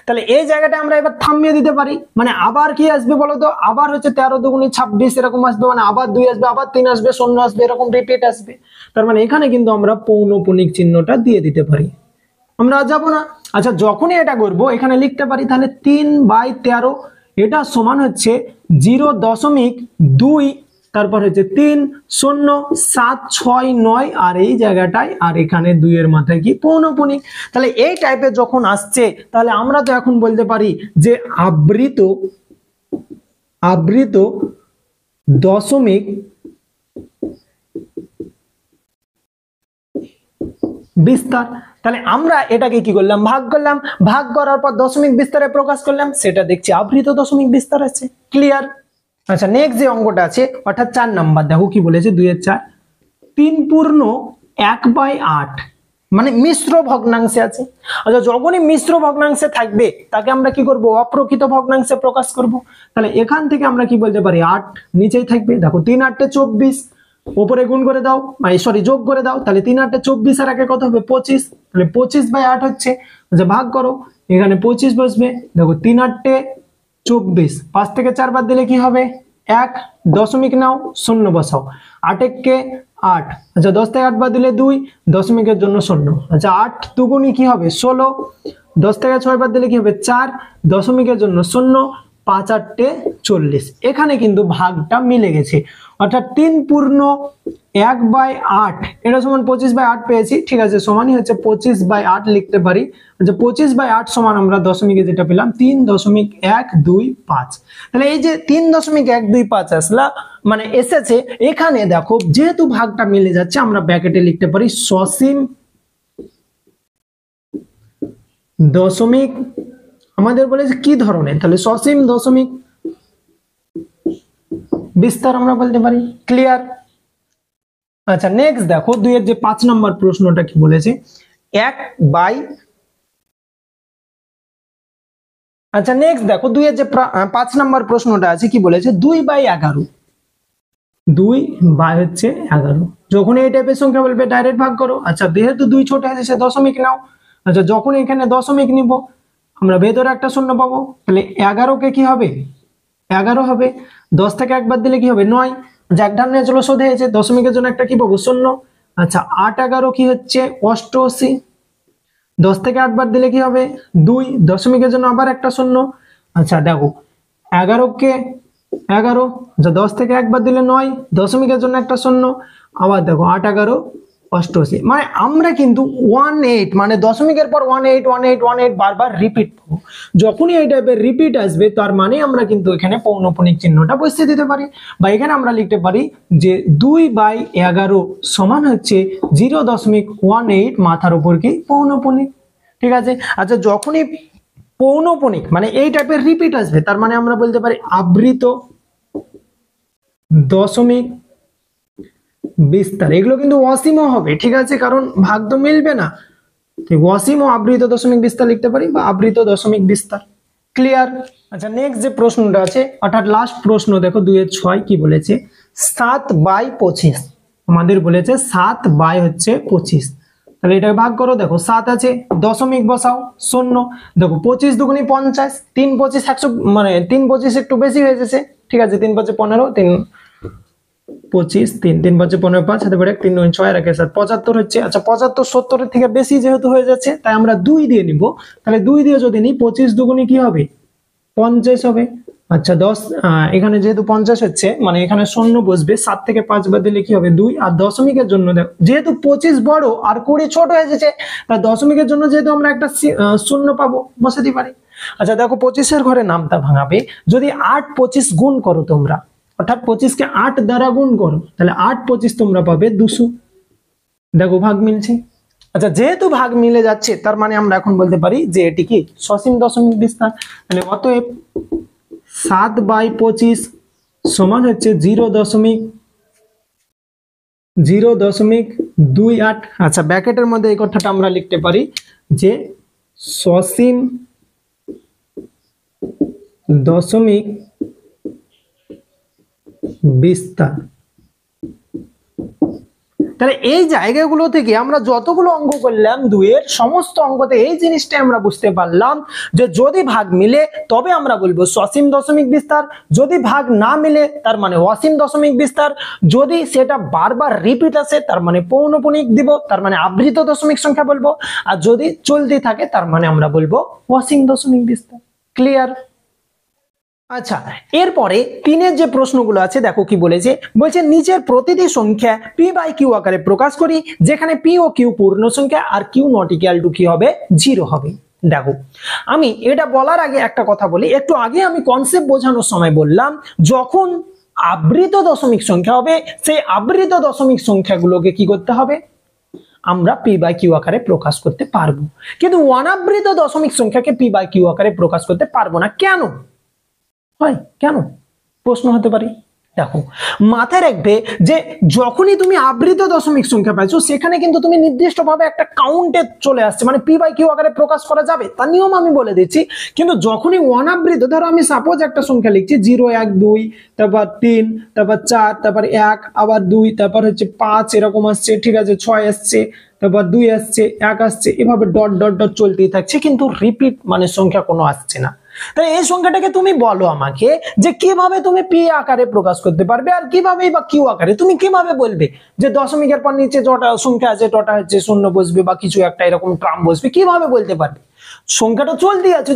তাহলে এই জায়গাটা আমরা এবার থামিয়ে দিতে পারি, মানে আবার কি আসবে বলতো, আবার হচ্ছে 13 দুগুণী 26 এরকম আসবে, মানে আবার 2 আসবে, আবার 3 আসবে, 0 আসবে, এরকম রিপিট আসবে। তার মানে এখানে কিন্তু আমরা পৌনঃপুনিক চিহ্নটা দিয়ে দিতে পারি, আমরা যাব না। আচ্ছা, যখনই এটা করব এখানে লিখতে পারি, তাহলে 3/13 এটা সমান হচ্ছে 0.2, তারপর হচ্ছে 3 0 7 6 9, আর এই জায়গাটায় আর এখানে 2 এর মাথায় কি পৌনঃপুনিক। তাহলে এই টাইপের যখন আসছে তাহলে আমরা তো এখন বলতে পারি যে আবৃত দশমিক বিস্তার। তাহলে আমরা এটাকে কি করলাম, ভাগ করলাম, ভাগ করার পর দশমিক বিস্তারে প্রকাশ করলাম, সেটা দেখছি আবৃত দশমিক বিস্তার আছে। ক্লিয়ার? আচ্ছা, নেক্সট যে অঙ্কটা আছে অর্থাৎ 4 নাম্বার, দেখো কি বলেছে, 2/4, 3/8 মানে মিশ্র ভগ্নাংশে আছে। আচ্ছা, যখনই মিশ্র ভগ্নাংশে থাকবে তাকে আমরা কি করব, অপ্রকৃত ভগ্নাংশে প্রকাশ করব। তাহলে এখান থেকে আমরা কি বলতে পারি, 8 নিচেই থাকবে। দেখো 3 8 24, উপরে গুণ করে দাও, সরি যোগ করে দাও, তাহলে 3 8 24 আর একে কত হবে 25, তাহলে 25/8 হচ্ছে। আচ্ছা, ভাগ করো, এখানে 25 বসবে। দেখো 3 8 24, 5 থেকে 4 বাদ দিলে কি হবে 1, দশমিক নাও, 0 বসাও, 8 কে 8। আচ্ছা, 10 থেকে 8 বাদ দিলে 2, দশমিকের জন্য 0। আচ্ছা, 8 দুগুণী কি হবে 16, 10 থেকে 6 বাদ দিলে কি হবে 4, দশমিকের জন্য 0, 5 8 40। এখানে কিন্তু ভাগটা মিলে গেছে, অর্থাৎ 3/8 এটা সমান 25/8 পেয়েছি। ঠিক আছে, সমানই হচ্ছে 25/8 লিখতে পারি। আচ্ছা, 25/8 সমান আমরা দশমিকে যেটা পেলাম 3.125। তাহলে এই যে 3.125 আসলা মানে এসেছে, এখানে দেখো যেহেতু ভাগটা মিলে যাচ্ছে আমরা ব্র্যাকেটে লিখতে পারি সসীম দশমিক। আমাদের বলেছে কি ধরনের, তাহলে সসীম দশমিক বিস্তার আমরা বলতে পারি। ক্লিয়ার? আচ্ছা, নেক্সট দেখো 2 এর যে 5 নম্বর প্রশ্নটা কি বলেছে, আচ্ছা, নেক্সট দেখো 2 এর যে 5 নম্বর প্রশ্নটা আছে কি বলেছে, 2/11, 2/11। যখন এই টাইপের সংখ্যা বলবে ডাইরেক্ট ভাগ করো। আচ্ছা, যেহেতু 2 ছোট আছে সে দশমিক নাও। আচ্ছা, যখন এখানে দশমিক নিব আমরা ভেতরে একটা 0 পাবো, তাহলে 11 কে কি হবে 11 হবে। 10 থেকে 1 বাদ দিলে কি হবে 9। আচ্ছা, এক ধান নিয়ে চলো, শোধ হয়েছে, দশমিকের জন্য একটা কি পাবো 0। আচ্ছা, 8 11 কি হচ্ছে 88, 10 থেকে 8 বাদ দিলে কি হবে 2, দশমিকের জন্য আবার একটা 0। আচ্ছা, দেখো 11 কে 11, আচ্ছা 10 থেকে 1 বাদ দিলে 9, দশমিকের জন্য একটা 0। আবার দেখো 8 11 অষ্টআশি। মানে আমরা কিন্তু 18 মানে দশমিকের পর 18 18 18 বারবার রিপিট পাবো। যখনই এই টাইপের রিপিট আসবে তার মানে আমরা কিন্তু এখানে পৌনঃপুনিক চিহ্নটা বসিয়ে দিতে পারি, বা এখানে আমরা লিখতে পারি যে 2/11 সমান হচ্ছে 0.18 মাথার উপর কি পৌনঃপুনিক। ঠিক আছে। আচ্ছা যখনই পৌনঃপুনিক মানে এই টাইপের রিপিট আসবে তার মানে আমরা বলতে পারি আবৃত দশমিক বিস্তার। এগুলো কিন্তু অসীম হবে, ঠিক আছে, কারণ ভাগ তো মিলবে না। অসীম ও আবৃত দশমিক বিস্তার লিখতে পারি, বা আবৃত দশমিক বিস্তার। ক্লিয়ার? আচ্ছা নেক্সট যে প্রশ্নটা আছে অর্থাৎ লাস্ট প্রশ্ন দেখো 2-6 কি বলেছে, 7/25 আমাদের বলেছে 7/25। তাহলে এটা ভাগ করো, দেখো 7 আছে, দশমিক বসাও, 0। দেখো 25 দুগুণী 50, 3 25 100, মানে 3 25 একটু বেশি হয়ে যাচ্ছে, ঠিক আছে, 3 5 15, 3 25, 3 3 5 15, 5 হাতে পড়ে 3 9 6 আর 1 7 75 হচ্ছে। আচ্ছা 75 70 এর থেকে বেশি যেহেতু হয়ে যাচ্ছে তাই আমরা 2 দিয়ে নিব। তাহলে 2 দিয়ে যদি নিই 25 দুগুণী কি হবে 50 হবে। আচ্ছা 10 এখানে যেহেতু 50 হচ্ছে মানে এখানে 0 বসবে, 7 থেকে 5 বাদ দিলে কি হবে 2। আর দশমিকের জন্য দেখো যেহেতু 25 বড় আর 20 ছোট হয়ে যাচ্ছে তাই দশমিকের জন্য যেহেতু আমরা একটা 0 পাবো, বসাতে পারি। আচ্ছা দেখো 25 এর ঘরে নামটা ভাঙাবে, যদি 8 25 গুণ করো তোমরা, অর্থাৎ 25 কে 8 দ্বারা গুণ করো, তাহলে 8 25 তোমরা পাবে 200। দেখো ভাগ মিলছে। আচ্ছা যেহেতু ভাগ মিলে যাচ্ছে তার মানে আমরা এখন বলতে পারি যে এটি কি সসীম দশমিক বিস্তার। তাহলে অতএব 7/25 সমান হচ্ছে 0.28। আচ্ছা ব্র্যাকেটের মধ্যে এই কথাটা আমরা লিখতে পারি যে সসীম দশমিক বিস্তার। তাহলে এই জায়গাগুলো থেকে আমরা যতগুলো অঙ্ক করলাম 2 এর সমস্ত অঙ্কতে এই জিনিসটা আমরা বুঝতে পারলাম যে যদি ভাগ মিলে তবে আমরা বলবো সসীম দশমিক বিস্তার, যদি ভাগ না মিলে তার মানে অসীম দশমিক বিস্তার, যদি সেটা বারবার রিপিট আসে তার মানে পৌনঃপুনিক দিব, তার মানে আবৃত দশমিক সংখ্যা বলবো, আর যদি চলতে থাকে তার মানে আমরা বলবো অসীম দশমিক বিস্তার। ক্লিয়ার? আচ্ছা এরপরে 3 যে প্রশ্নগুলো আছে দেখো কি বলেছে, বলছে নিচের প্রতিটি সংখ্যা p/q আকারে প্রকাশ করি যেখানে p ও q পূর্ণ সংখ্যা আর q নট ইকুয়াল টু কি হবে 0 হবে। দেখো আমি এটা বলার আগে একটা কথা বলি, একটু আগে আমি কনসেপ্ট বোঝানোর সময় বললাম যখন আবৃত দশমিক সংখ্যা হবে সেই আবৃত দশমিক সংখ্যাগুলোকে কি করতে হবে আমরা p/q আকারে প্রকাশ করতে পারবো, কিন্তু অনাবৃত দশমিক সংখ্যাকে p/q আকারে প্রকাশ করতে পারবো না। কেন হয়, কেন প্রশ্ন হতে পারে। দেখো মাথায় রাখবে যে যখনই তুমি আবৃত দশমিক সংখ্যা পাইছো সেখানে কিন্তু তুমি নির্দিষ্টভাবে একটা কাউন্টে চলে আসছে, মানে p/q আকারে প্রকাশ করা যাবে তার নিয়ম আমি বলে দিচ্ছি। কিন্তু যখনই অনাবৃত, ধরো আমি সাপোজ একটা সংখ্যা লিখছি 0 1 2 তারপর 3 তারপর 4 তারপর 1 আবার 2 তারপর হচ্ছে 5 এরকম আসছে, ঠিক আছে, 6 আসছে, তারপর 2 আসছে, 1 আসছে, এভাবে ডট ডট ডট চলতেই থাকছে, কিন্তু রিপিট মানে সংখ্যা কোনো আসছে না। তাই এই সংখ্যাটাকে তুমি বলো আমাকে যে কিভাবে তুমি p আকারে প্রকাশ করতে পারবে আর কিভাবে বা q আকারে, তুমি কিভাবে বলবে যে দশমিকের পর নিচে যটা সংখ্যা আছে তটা হচ্ছে 0 বসবে বা কিছু একটা এরকম ট্রাম বসবে, কিভাবে বলতে পারবে? সংখ্যাটা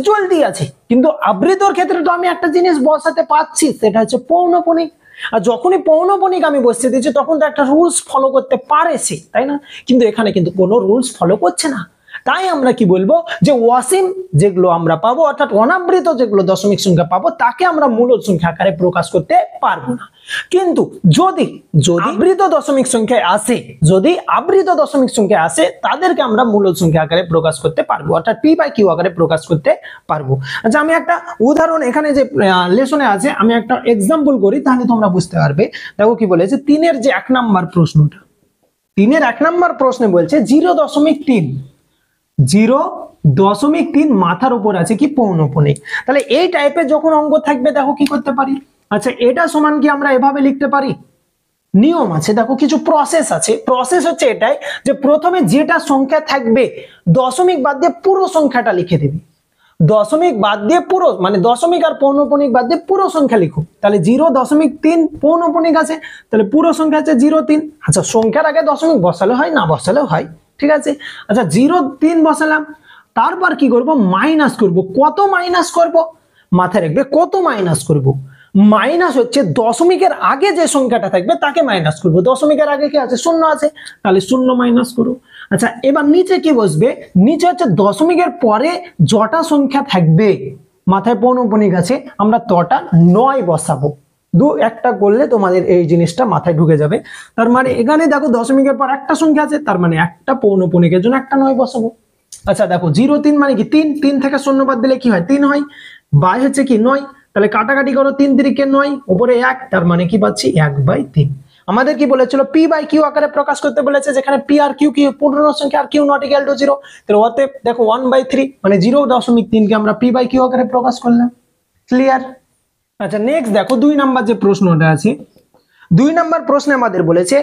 চলতেই আছে কিন্তু আবৃতর ক্ষেত্রে তো আমি একটা জিনিস বসাতে পারছি, সেটা হচ্ছে পৌনঃপুনিক। আর যখনই পৌনঃপুনিক আমি বসিয়ে দিচ্ছি তখন তো একটা রুলস ফলো করতে পারে সে, তাই না? কিন্তু এখানে কিন্তু কোনো রুলস ফলো করছে না। তাই আমরা কি বলবো যে অসীম যেগুলো আমরা পাবো অর্থাৎ অনাবৃত যেগুলো দশমিক সংখ্যা পাবো তাকে আমরা মূলদ সংখ্যা আকারে প্রকাশ করতে পারবো না। কিন্তু যদি আবৃত দশমিক সংখ্যায় আসে, যদি আবৃত দশমিক সংখ্যা আসে তাদেরকে আমরা মূলদ সংখ্যা আকারে প্রকাশ করতে পারবো অর্থাৎ p/q আকারে প্রকাশ করতে পারবো। আচ্ছা আমি একটা উদাহরণ এখানে যে লেসনে আছে আমি একটা এক্সাম্পল করি তাহলে তোমরা বুঝতে পারবে। দেখো কি বলেছে 3 যে 1 নাম্বার প্রশ্নটা, 3 1 নাম্বার প্রশ্নে বলছে 0.3 মাথার উপর আছে কি পৌনঃপুনিক। তাহলে এই টাইপের যখন অঙ্ক থাকবে দেখো কি করতে পারি। আচ্ছা এটা সমান কি আমরা এভাবে লিখতে পারি? নিয়ম আছে, দেখো কিছু প্রসেস আছে। প্রসেস হচ্ছে এটাই যে প্রথমে যেটা সংখ্যা থাকবে দশমিক বাদ দিয়ে পুরো সংখ্যাটা লিখে দেবে, দশমিক বাদ দিয়ে পুরো মানে দশমিক আর পৌনঃপুনিক বাদ দিয়ে পুরো সংখ্যা লিখো। তাহলে 0.3 পৌনঃপুনিক আছে, তাহলে পুরো সংখ্যা আছে 0.3। আচ্ছা সংখ্যার আগে দশমিক বসালে হয় না বসালেও হয়, ঠিক আছে। আচ্ছা 0.3 বসালাম, তারপর কি করব মাইনাস করব। কত মাইনাস করব মাথায় রাখবে, কত মাইনাস করব মাইনাস হচ্ছে দশমিকের আগে যে সংখ্যাটা থাকবে তাকে মাইনাস করবো। দশমিকের আগে কি আছে? শূন্য আছে, তাহলে শূন্য মাইনাস করো। আচ্ছা, এবার নিচে কি বসবে? নিচে হচ্ছে দশমিকের পরে যটা সংখ্যা থাকবে, মাথায় পৌনঃপুনিক আছে, আমরা তটা 9 বসাবো। একটা করলে তোমাদের এই জিনিসটা মাথায় ঢুকে যাবে। তার মানে এখানে দেখো দশমিকের পর একটা সংখ্যা আছে, তার মানে একটা পৌনঃপুনিকের জন্য একটা 9 বসাবো। আচ্ছা দেখো 0 3 মানে কি 3, 3 থেকে শূন্য বাদ দিলে কি হয়? 3 হয়, বাই হচ্ছে কি 9, তাহলে কাটাকাটি করো, 3 3 কে 9, উপরে 1, তার মানে কি পাচ্ছি 1/3। আমাদের কি বলেছিল? পি বাই কিউ আকারে প্রকাশ করতে বলেছে, যেখানে পি আর কিউ কি পূর্ণ সংখ্যা আর কিউ নট ইকুয়াল টু 0, তাহলে অতএব দেখো 1/3 মানে 0.3 কে আমরা পি বাই কিউ আকারে প্রকাশ করলাম। ক্লিয়ার? আচ্ছা নেক্সট দেখো 2 নাম্বার যে প্রশ্নটা আছে, 2 নাম্বার প্রশ্নে আমাদের বলেছে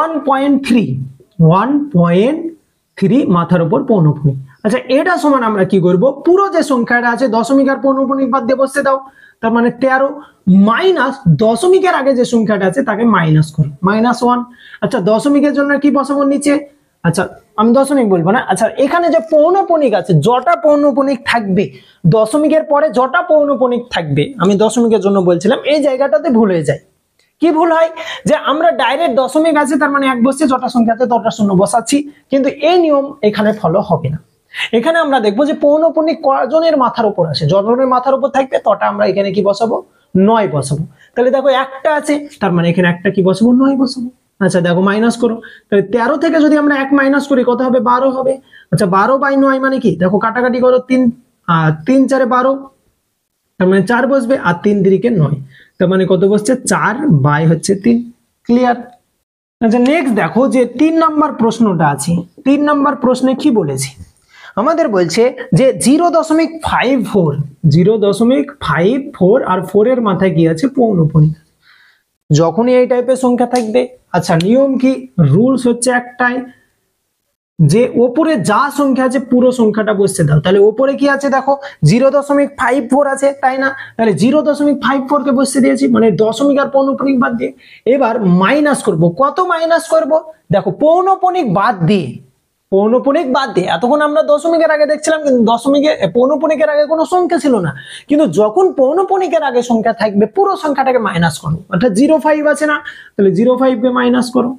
1.3 মাথার উপর পৌনঃপুনিক। আচ্ছা এটা সমান আমরা কি করব? পুরো যে সংখ্যাটা আছে দশমিক আর পৌনঃপুনিক বাদ দিয়ে বসতে দাও, তার মানে 13 মাইনাস দশমিকের আগে যে সংখ্যাটা আছে তাকে মাইনাস করো, -1। আচ্ছা দশমিকের জন্য কি বসাবো নিচে? আচ্ছা আমি দশমিক বলবো না। আচ্ছা এখানে যে পৌনঃপুনিক আছে, যটা পৌনঃপুনিক থাকবে, দশমিকের পরে যটা পৌনঃপুনিক থাকবে, আমি দশমিকের জন্য বলছিলাম, এই জায়গাটাতে ভুল হয়ে যায়। কি ভুল হয়? যে আমরা ডাইরেক্ট দশমিক আছে তার মানে 1 বসছে, যটা সংখ্যা আছে তটা শূন্য বসাচ্ছি, কিন্তু এই নিয়ম এখানে ফলো হবে না। এখানে আমরা দেখবো যে পৌনঃপুনিক কজনের মাথার উপর আছে, যজনের মাথার উপর থাকবে তটা আমরা এখানে কি বসাবো? 9 বসাবো। তাহলে দেখো একটা আছে, তার মানে এখানে একটা কি বসাবো? 9 বসাবো। আচ্ছা দেখো মাইনাস করো, তাহলে 13 থেকে যদি আমরা 1 মাইনাস করি কত হবে? 12 হবে। আচ্ছা 12/9 মানে কি? দেখো কাটাকাটি করো, 3 3 4 12, তার মানে 4 বসবে, আর 3 3 9, তার মানে কত বসছে? 4/3। ক্লিয়ার? আচ্ছা নেক্সট দেখো যে 3 নাম্বার প্রশ্নটা আছে, 3 নাম্বার প্রশ্নে কি বলেছে? আমাদের বলছে যে 0.54 আর 4 এর মাথায় কি আছে? পৌনঃপুনিক। যখনই এই টাইপের সংখ্যা থাকবে, আচ্ছা নিয়ম কি? রুলস হচ্ছে একটাই, যে ওপরে যা সংখ্যা আছে পুরো সংখ্যাটা বসতে দাও। তাহলে ওপরে কি আছে দেখো? 0.54 আছে, তাই না? তাহলে 0.54 কে বসতে দিয়েছি, মানে দশমিক আর পৌনঃপুনিক বাদ দিয়ে। এবার মাইনাস করব। কত মাইনাস করব? দেখো পৌনঃপুনিক বাদ দিয়ে, পৌনঃপুনিক বাদ দিয়ে। এতক্ষণ আমরা দশমিকের আগে দেখছিলাম, কিন্তু দশমিকের পৌনঃপুনিকের আগে কোনো সংখ্যা ছিল না, কিন্তু যখন পৌনঃপুনিকের আগে সংখ্যা থাকবে পুরো সংখ্যাটাকে মাইনাস করো। অর্থাৎ 0.5 আছে না, তাহলে 0.5 কে মাইনাস করো,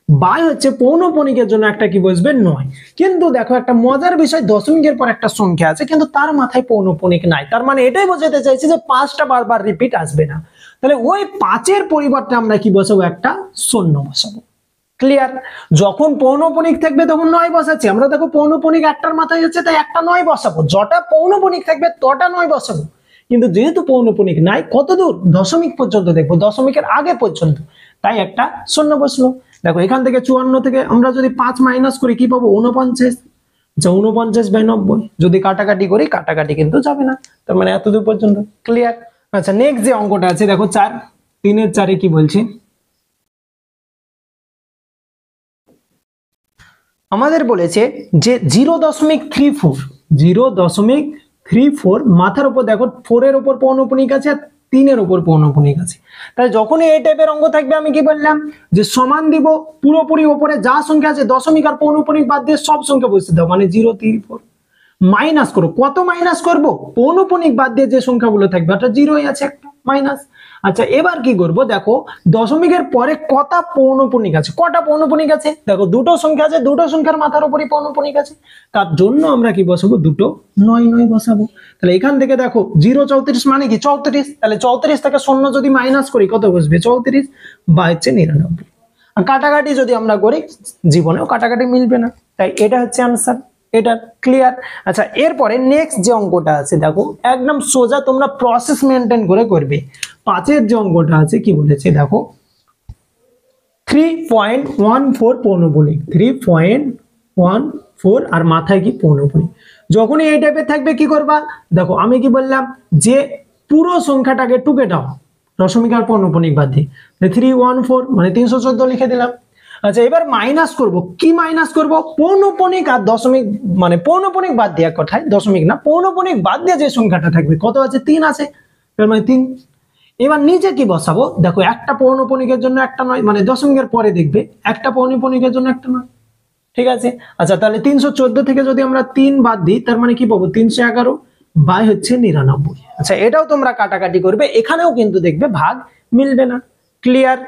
বাই হচ্ছে পৌনঃপুনিকের জন্য একটা কি বসবে? 9। কিন্তু দেখো একটা মজার বিষয়, দশমিকের পর একটা সংখ্যা আছে কিন্তু তার মাথায় পৌনঃপুনিক নাই, তার মানে এটাই বোঝাতে চাইছে যে 5টা বারবার রিপিট আসবে না। তাহলে ওই 5-এর পরিবর্তে আমরা কি বসাবো? একটা 0 বসাবো। ক্লিয়ার? যখন পৌনঃপুনিক থাকবে তখন 9 বসাচ্ছি আমরা। দেখো পৌনঃপুনিক একটার মাথায় হচ্ছে, তাই একটা 9 বসাবো। যটা পৌনঃপুনিক থাকবে তটা 9 বসাবো। কিন্তু যেহেতু পৌনঃপুনিক নাই, কত দূর? দশমিক পর্যন্ত দেখবো, দশমিকের আগে পর্যন্ত, তাই একটা 0 বসলো। দেখো এখান থেকে 54 থেকে আমরা যদি 5 মাইনাস করি কি পাবো? 49। আচ্ছা 49/90, যদি কাটাকাটি করি কাটাকাটি কিন্তু যাবে না, তার মানে এত দূর পর্যন্ত। ক্লিয়ার? আচ্ছা নেক্সট যে অঙ্কটা আছে দেখো 4, 3 এর 4 কি বলছি? আমাদের বলেছে যে 0.34 মাথার উপর, দেখো 4 এর উপর পৌনঃপুনিক আছে আর 3 এর উপর পৌনঃপুনিক আছে। তাহলে যখনই এই টাইপের অঙ্ক থাকবে আমি কি বললাম? যে সমান দিব, পুরোপুরি উপরে যা সংখ্যা আছে দশমিক আর পৌনঃপুনিক বাদ দিয়ে সব সংখ্যা বসিয়ে দাও, মানে 0.34। মাইনাস করো। কত মাইনাস করব? পৌনঃপুনিক বাদ দিয়ে যে সংখ্যাগুলো থাকবে, অর্থাৎ 0 আছে একটা, মাইনাস। আচ্ছা এবার কি করব? দেখো দশমিকের পরে কটা পৌনঃপুনিক আছে, কটা পৌনঃপুনিক আছে? দেখো দুটো সংখ্যা আছে, দুটো সংখ্যার মাথার উপরই পৌনঃপুনিক আছে, তার জন্য আমরা কি বসাবো? দুটো 9 বসাবো। তাহলে এখান থেকে দেখো 0.34 মানে কি? 34। তাহলে 34 থেকে 0 যদি মাইনাস করি কত বসবে? 34 বা হচ্ছে 99। আর কাটাকাটি যদি আমরা করি, জীবনেও কাটাকাটি মিলবে না, তাই এটা হচ্ছে আনসার। এটা ক্লিয়ার? আচ্ছা এরপরে নেক্সট যে অঙ্কটা আছে দেখো, একদম সোজা, তোমরা প্রসেস মেনটেন করে করবে। 5-এর যে অঙ্কটা আছে কি বলেছে দেখো, 3.14 পৌনঃপুনিক, 3.14 আর মাথায় কি? পৌনঃপুনিক। যখনই এই টাইপের থাকবে কি করবা? দেখো আমি কি বললাম? যে পুরো সংখ্যাটাকে টুকে দাও, দশমিক আর পৌনঃপুনিক বাদ দিয়ে। 314 মানে 314 লিখে দিলাম। আচ্ছা এবার মাইনাস করব। কি মাইনাস করব? পৌনঃপুনিক আর দশমিক, মানে পৌনঃপুনিক বাদ দিয়ে, এক কথায় দশমিক না, পৌনঃপুনিক বাদ দিয়ে যে সংখ্যাটা থাকবে কত আছে? 3 আছে, তার মানে 3। এবার নিচে কি বসাবো? দেখো একটা পৌনঃপুনিকের জন্য একটা 9, মানে দশমিকের পরে দেখবে একটা পৌনঃপুনিকের জন্য একটা 9। ঠিক আছে? আচ্ছা তাহলে 314 থেকে যদি আমরা 3 বাদ দিই, তার মানে কি পাবো? 311 বাই হচ্ছে 99। আচ্ছা এটাও তোমরা কাটাকাটি করবে, এখানেও কিন্তু দেখবে ভাগ মিলবে না। ক্লিয়ার?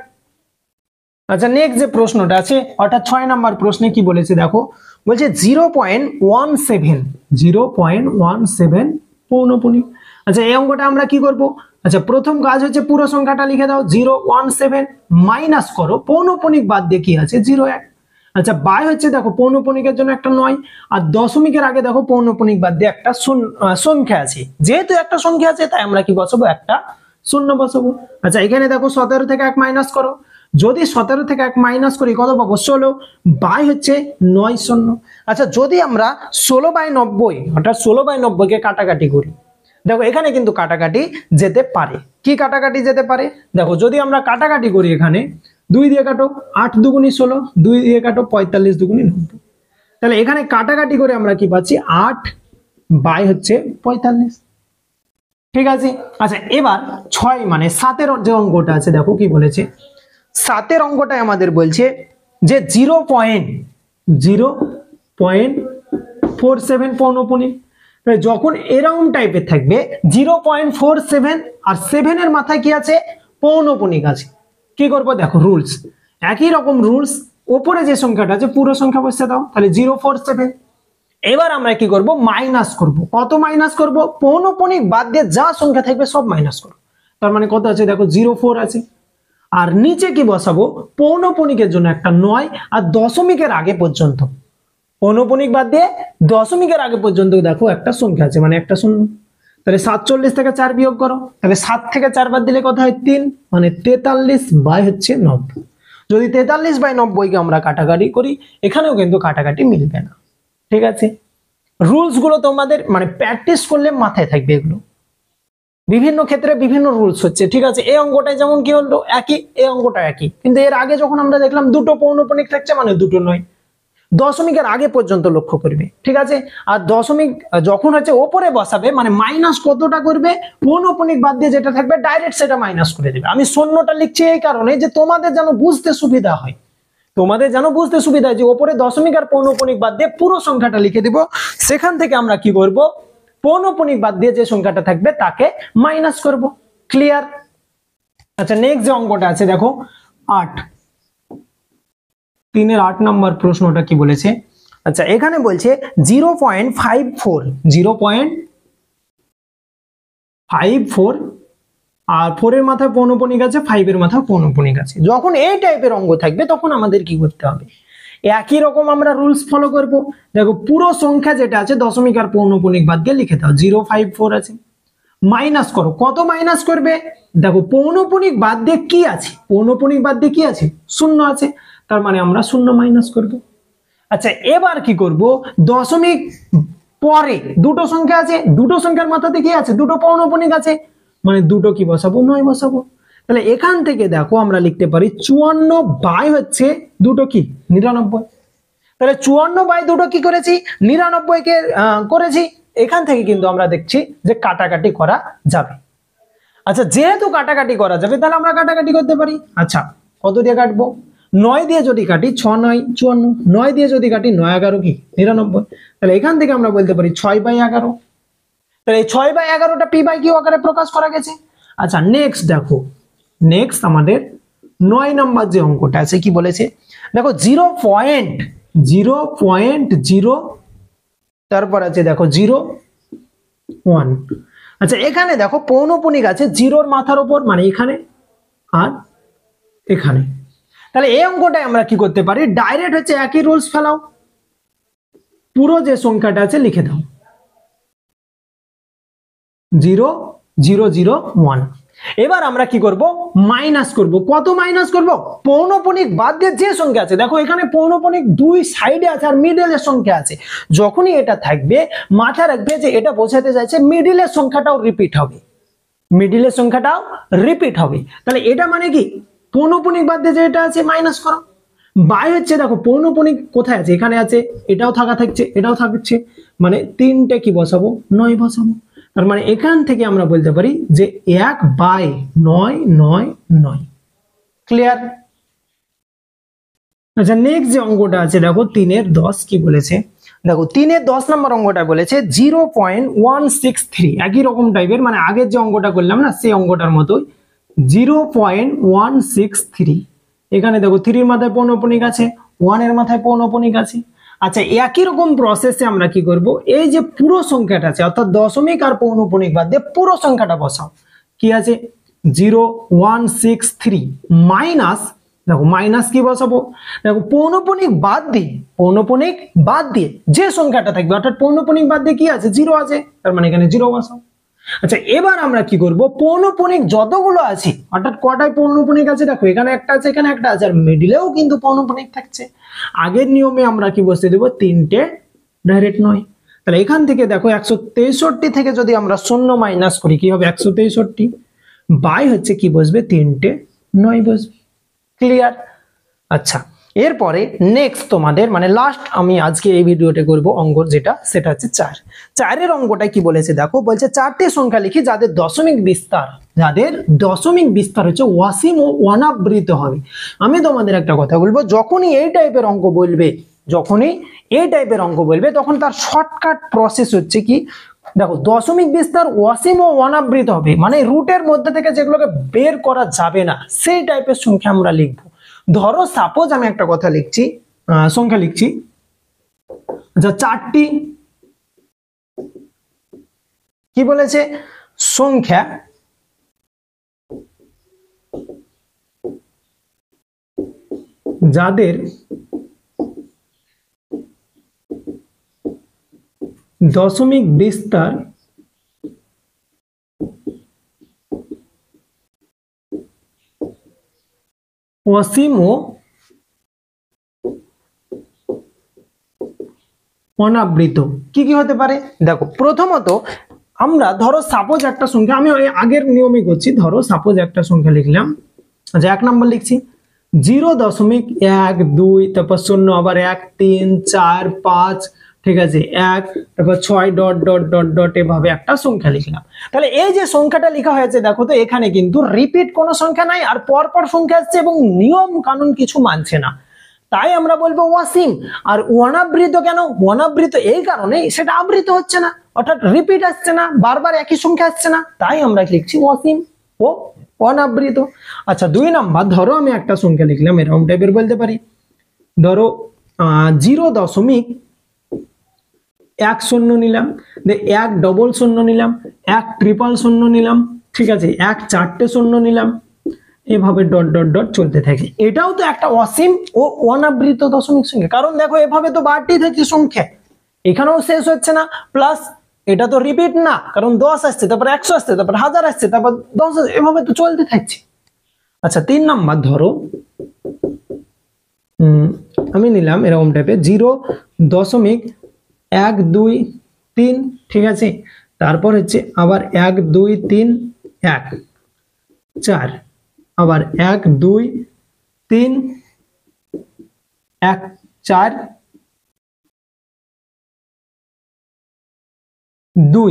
আচ্ছা নেক্সট যে প্রশ্নটা আছে অর্থাৎ 6 নম্বর প্রশ্নে কি বলেছে দেখো, বলছে 0.17 পৌনপুনিক। আচ্ছা এই অঙ্কটা আমরা কি করব? আচ্ছা প্রথম কাজ হচ্ছে পুরো সংখ্যাটা লিখে দাও, 0.17 মাইনাস করো পৌনপুনিক বাদ দিয়ে কি আছে 0.1। আচ্ছা বাই হচ্ছে দেখো পৌনপুনিকের জন্য একটা 9, আর দশমিকের আগে দেখো পৌনপুনিক বাদ দিয়ে একটা সংখ্যা আছে, যেহেতু একটা সংখ্যা আছে তাই আমরা কি বসাবো, একটা শূন্য বসাবো। আচ্ছা এখানে দেখো 17 থেকে 1 মাইনাস করো, যদি 17 থেকে 1 মাইনাস করি কত পাবো 16, বাই হচ্ছে 9 শূন্য। আচ্ছা যদি আমরা 16/90 অর্থাৎ 16/90 কে কাটাকাটি করি, দেখো এখানে কিন্তু কাটাকাটি যেতে পারে। কি কাটাকাটি যেতে পারে? দেখো যদি আমরা কাটাকাটি করি এখানে 2 দিয়ে কাটো, 8 দুগুণী 16, 2 দিয়ে কাটো 45 দুগুণী 90। তাহলে এখানে কাটাকাটি করে আমরা কি পাচ্ছি 8 বাই হচ্ছে 45। ঠিক আছে। আচ্ছা এবার 6 মানে 7-এর যে অঙ্কটা আছে দেখো কি বলেছে, 7-এর অঙ্কটাই আমাদের বলছে যে 0.47 পৌনপুনিক। যখন এরকম টাইপের থাকবে 0.47 আর 7 এর মাথায় কি আছে পৌনপুনিক আছে, কি করবো দেখো রুলস একই রকম রুলস, উপরে যে সংখ্যাটা আছে পুরো সংখ্যা বসে দাও, তাহলে 0.47। এবার আমরা কি করব মাইনাস করব, কত মাইনাস করব পৌনপুনিক বাদ দিয়ে যা সংখ্যা থাকবে সব মাইনাস করব, তার মানে কত আছে দেখো 0.4 আছে। আর নিচে কি বসাবো পৌনপুনিকের জন্য একটা 9 আর দশমিকের আগে পর্যন্ত, পৌনপুনিক বাদ দিয়ে দশমিকের আগে পর্যন্ত দেখো একটা সংখ্যা আছে মানে একটা শূন্য। তাহলে 47 থেকে 4 বিয়োগ করো, তাহলে 7 থেকে 4 বাদ দিলে কত হয় 3, মানে 43 বাই হচ্ছে 90। যদি 43/90 কে আমরা কাটাকাটি করি এখানেও কিন্তু কাটাকাটি মিলবে না। ঠিক আছে, রুলস গুলো তোমাদের মানে প্র্যাকটিস করলে মাথায় থাকবে, এগুলো বিভিন্ন ক্ষেত্রে বিভিন্ন রুলস হচ্ছে। ঠিক আছে, এই অঙ্কটাই যেমন কি হলো একই, এই অঙ্কটা একই, কিন্তু এর আগে যখন আমরা দেখলাম দুটো পৌনপুনিক থাকছে মানে দুটো নয়, দশমিকের আগে পর্যন্ত লক্ষ্য করবে। ঠিক আছে, আর দশমিক যখন হচ্ছে ওপরে বসাবে মানে মাইনাস কতটা করবে পৌনপুনিক বাদ দিয়ে যেটা থাকবে ডাইরেক্ট সেটা মাইনাস করে দেবে। আমি শূন্যটা লিখছি এই কারণে যে তোমাদের যেন বুঝতে সুবিধা হয়, তোমাদের যেন বুঝতে সুবিধা হয় যে ওপরে দশমিক আর পৌনপুনিক বাদ দিয়ে পুরো সংখ্যাটা লিখে দিব, সেখান থেকে আমরা কি করব পৌনপুনিক বাদ দিয়ে যে সংখ্যাটা থাকবে তাকে মাইনাস করব। ক্লিয়ার? আচ্ছা নেক্সট যে অঙ্কটা আছে দেখো 8, 3-এর 8 নম্বর প্রশ্নটা কি বলেছে, আচ্ছা এখানে বলছে 0.54 আর 4 এর মাথায় পৌনপুনিক আছে, 5 এর মাথায় পৌনপুনিক আছে। যখন এই টাইপের অঙ্ক থাকবে তখন আমাদের কি করতে হবে, একই রকম আমরা রুলস ফলো করব। দেখো পুরো সংখ্যা যেটা আছে দশমিক আর পৌনপুনিক বাদ দিয়ে লিখে দাও, 0.54 আছে, মাইনাস করো, কত মাইনাস করবে দেখো পৌনপুনিক বাদ দিয়ে কি আছে, পৌনপুনিক বাদ দিয়ে কি আছে শূন্য আছে, তার মানে আমরা শূন্য মাইনাস করব। আচ্ছা এবার কি করব দশমিক পরে দুটো সংখ্যা আছে, দুটো সংখ্যার মাথাতে কি আছে দুটো পৌনপুনিক আছে, মানে দুটো কি বসাবো 9 বসাবো। তাহলে এখান থেকে দেখো আমরা লিখতে পারি 54 বাই হচ্ছে দুটো কি 99। তাহলে 54 বাই দুটো কি করেছি 99 কে করেছি। এখান থেকে কিন্তু আমরা দেখছি যে কাটাকাটি করা যাবে। আচ্ছা যেহেতু কাটাকাটি করা যাবে তাহলে আমরা কাটাকাটি করতে পারি। আচ্ছা কত দিয়ে কাটবো, 9 দিয়ে যদি কাটি 6 9 54, 9 দিয়ে যদি কাটি 9 11 কি 99। তাহলে এখান থেকে আমরা বলতে পারি 6/11। তাহলে এই 6/11টা পি বাই কিউ আকারে প্রকাশ করা গেছে। আচ্ছা নেক্সট দেখো, নেক্সট আমাদের 9 নম্বর যে অঙ্কটা আছে কি বলেছে দেখো 0.0 তারপর আছে দেখো 0.1। আচ্ছা এখানে দেখো পৌনপুনিক আছে 0-র মাথার উপর মানে এখানে আর এখানে। তাহলে এই অঙ্কটাই আমরা কি করতে পারি ডাইরেক্ট হচ্ছে একই রুলস ফেলাও, পুরো যে সংখ্যাটা আছে লিখে দাও 0.001। এবার আমরা কি করব মাইনাস করব, কত মাইনাস করব পৌনপুনিক বাদ দিয়ে যে সংখ্যা আছে, দেখো এখানে পৌনপুনিক দুই সাইডে আছে আর মিডলের সংখ্যা আছে, যখনই এটা থাকবে মাথা রাখবে যে এটা বোঝাতে চাইছে মিডলের সংখ্যাটাও রিপিট হবে, মিডলের সংখ্যাটাও রিপিট হবে। তাহলে এটা মানে কি পৌনপুনিক বাদ দিয়ে যেটা আছে মাইনাস করো, বাই হচ্ছে দেখো পৌনপুনিক কোথায় আছে এখানে আছে, এটাও থাকা থাকছে এটাও থাকছে, মানে তিনটে কি বসাবো 9 বসাবো। তার মানে এখান থেকে আমরা বলতে পারি যে 1/999। ক্লিয়ার? আচ্ছা নেক্সট যে অঙ্কটা আছে দেখো 3-এর 10 কি বলেছে, দেখো 3-10 নম্বর অঙ্কটা বলেছে 0.163, একই রকম টাইপের, মানে আগের যে অঙ্কটা করলাম না সেই অঙ্কটার মতোই 0.163। এখানে দেখো 3 এর মাথায় পৌনঃপুনিক আছে, 1 এর মাথায় পৌনঃপুনিক আছে। আচ্ছা, একই রকম প্রসেসে আমরা কি করব, এই যে পুরো সংখ্যাটা আছে অর্থাৎ দশমিক আর পৌনঃপুনিক বাদ দিয়ে পুরো সংখ্যাটা বসাও। কি আছে 0.163 মাইনাস, দেখো মাইনাস কি বসাবো, দেখো পৌনঃপুনিক বাদ দিয়ে যে সংখ্যাটা থাকবে অর্থাৎ পৌনঃপুনিক বাদ দিয়ে কি আছে 0 আছে, তার মানে এখানে 0 বসাও। আচ্ছা, এবার আমরা কি করব, পৌনঃপুনিক যতগুলো আছে অর্থাৎ কটায় পৌনঃপুনিক আছে, দেখো এখানে একটা আছে, এখানে একটা আছে, আর মিডিলেও কিন্তু পৌনঃপুনিক থাকছে। আগের নিয়মে আমরা কি বসিয়ে দেব, 3টে ডাইরেক্ট নয়। তাহলে এখান থেকে দেখো 163 থেকে যদি আমরা 0 মাইনাস করি কি হবে, 163 বাই হচ্ছে কি বসবে, 3টে 9 বসবে। ক্লিয়ার? আচ্ছা, এরপরে নেক্সট তোমাদের মানে লাস্ট আমি আজকে এই ভিডিওতে করব অঙ্ক যেটা, সেটা হচ্ছে 4 অঙ্কটা কি বলেছে দেখো, বলছে 4টি সংখ্যা লিখি যাদের দশমিক বিস্তার হচ্ছে অসীম ও অনাবৃত হবে। আমি তোমাদের একটা কথা বলবো, যখনই এই টাইপের অঙ্ক বলবে তখন তার শর্টকাট প্রসেস হচ্ছে কি, দেখো দশমিক বিস্তার অসীম ও অনাবৃত হবে, মানে রুটের মধ্যে থেকে যেগুলোকে বের করা যাবে না সেই টাইপের সংখ্যা আমরা লিখবো। ধরো সাপোজ আমি একটা কথা লিখছি, সংখ্যা লিখছি, আচ্ছা 4টি কি বলেছে সংখ্যা যাদের দশমিক বিস্তার অসীম ও অনাবৃত। কি কি হতে পারে দেখো, প্রথমত আমরা ধরো সাপোজ একটা সংখ্যা, আমি আগের নিয়মে করছি, ধরো সাপোজ একটা সংখ্যা লিখলাম, আচ্ছা 1 নম্বর লিখছি 0.12, তারপর 0, আবার 1, 3, 4, 5, ঠিক আছে 1, তারপর 6 ডট ডট ডট ডট এভাবে একটা সংখ্যা লিখলাম। তাহলে এই যে সংখ্যাটা লেখা হয়েছে দেখো তো, এখানে কিন্তু রিপিট কোনো সংখ্যা নাই, আর পরপর সংখ্যা আসছে এবং নিয়ম কানুন কিছু মানছে না, তাই আমরা বলবো অসীম। আর অনাবৃত কেন, অনাবৃত এই কারণে সেটা আবৃত হচ্ছে না, অর্থাৎ রিপিট আসছে না, বারবার একই সংখ্যা আসছে না, তাই আমরা লিখছি অসীম ও অনাবৃত। আচ্ছা 2 নাম্বার, ধরো আমি একটা সংখ্যা লিখলাম এরকম টাইপের বলতে পারি, ধরো 0.10 নিলাম, 1 ডবল 0 নিলাম, 1 ট্রিপল 0 নিলাম, ঠিক আছে 1 4টে 0 নিলাম, এভাবে ডট ডট ডট চলতে থাকে। এটাও তো একটা অসীম ও অনাবৃত দশমিক সংখ্যা, কারণ দেখো এভাবে তো বাড়তেই থাকছে সংখ্যা, এখানেও শেষ হচ্ছে না, প্লাস এটা তো রিপিট না, কারণ 10 আসছে, তারপর 100 আসছে, তারপর 1000 আসছে, তারপর 10, এভাবে তো চলতে থাকছে। আচ্ছা 3 নাম্বার, ধরো আমি নিলাম এরকম টাইপের 0.123, ঠিক আছে, তারপর হচ্ছে আবার 1 2 3 1 4, আবার 1 2 3 1 4 2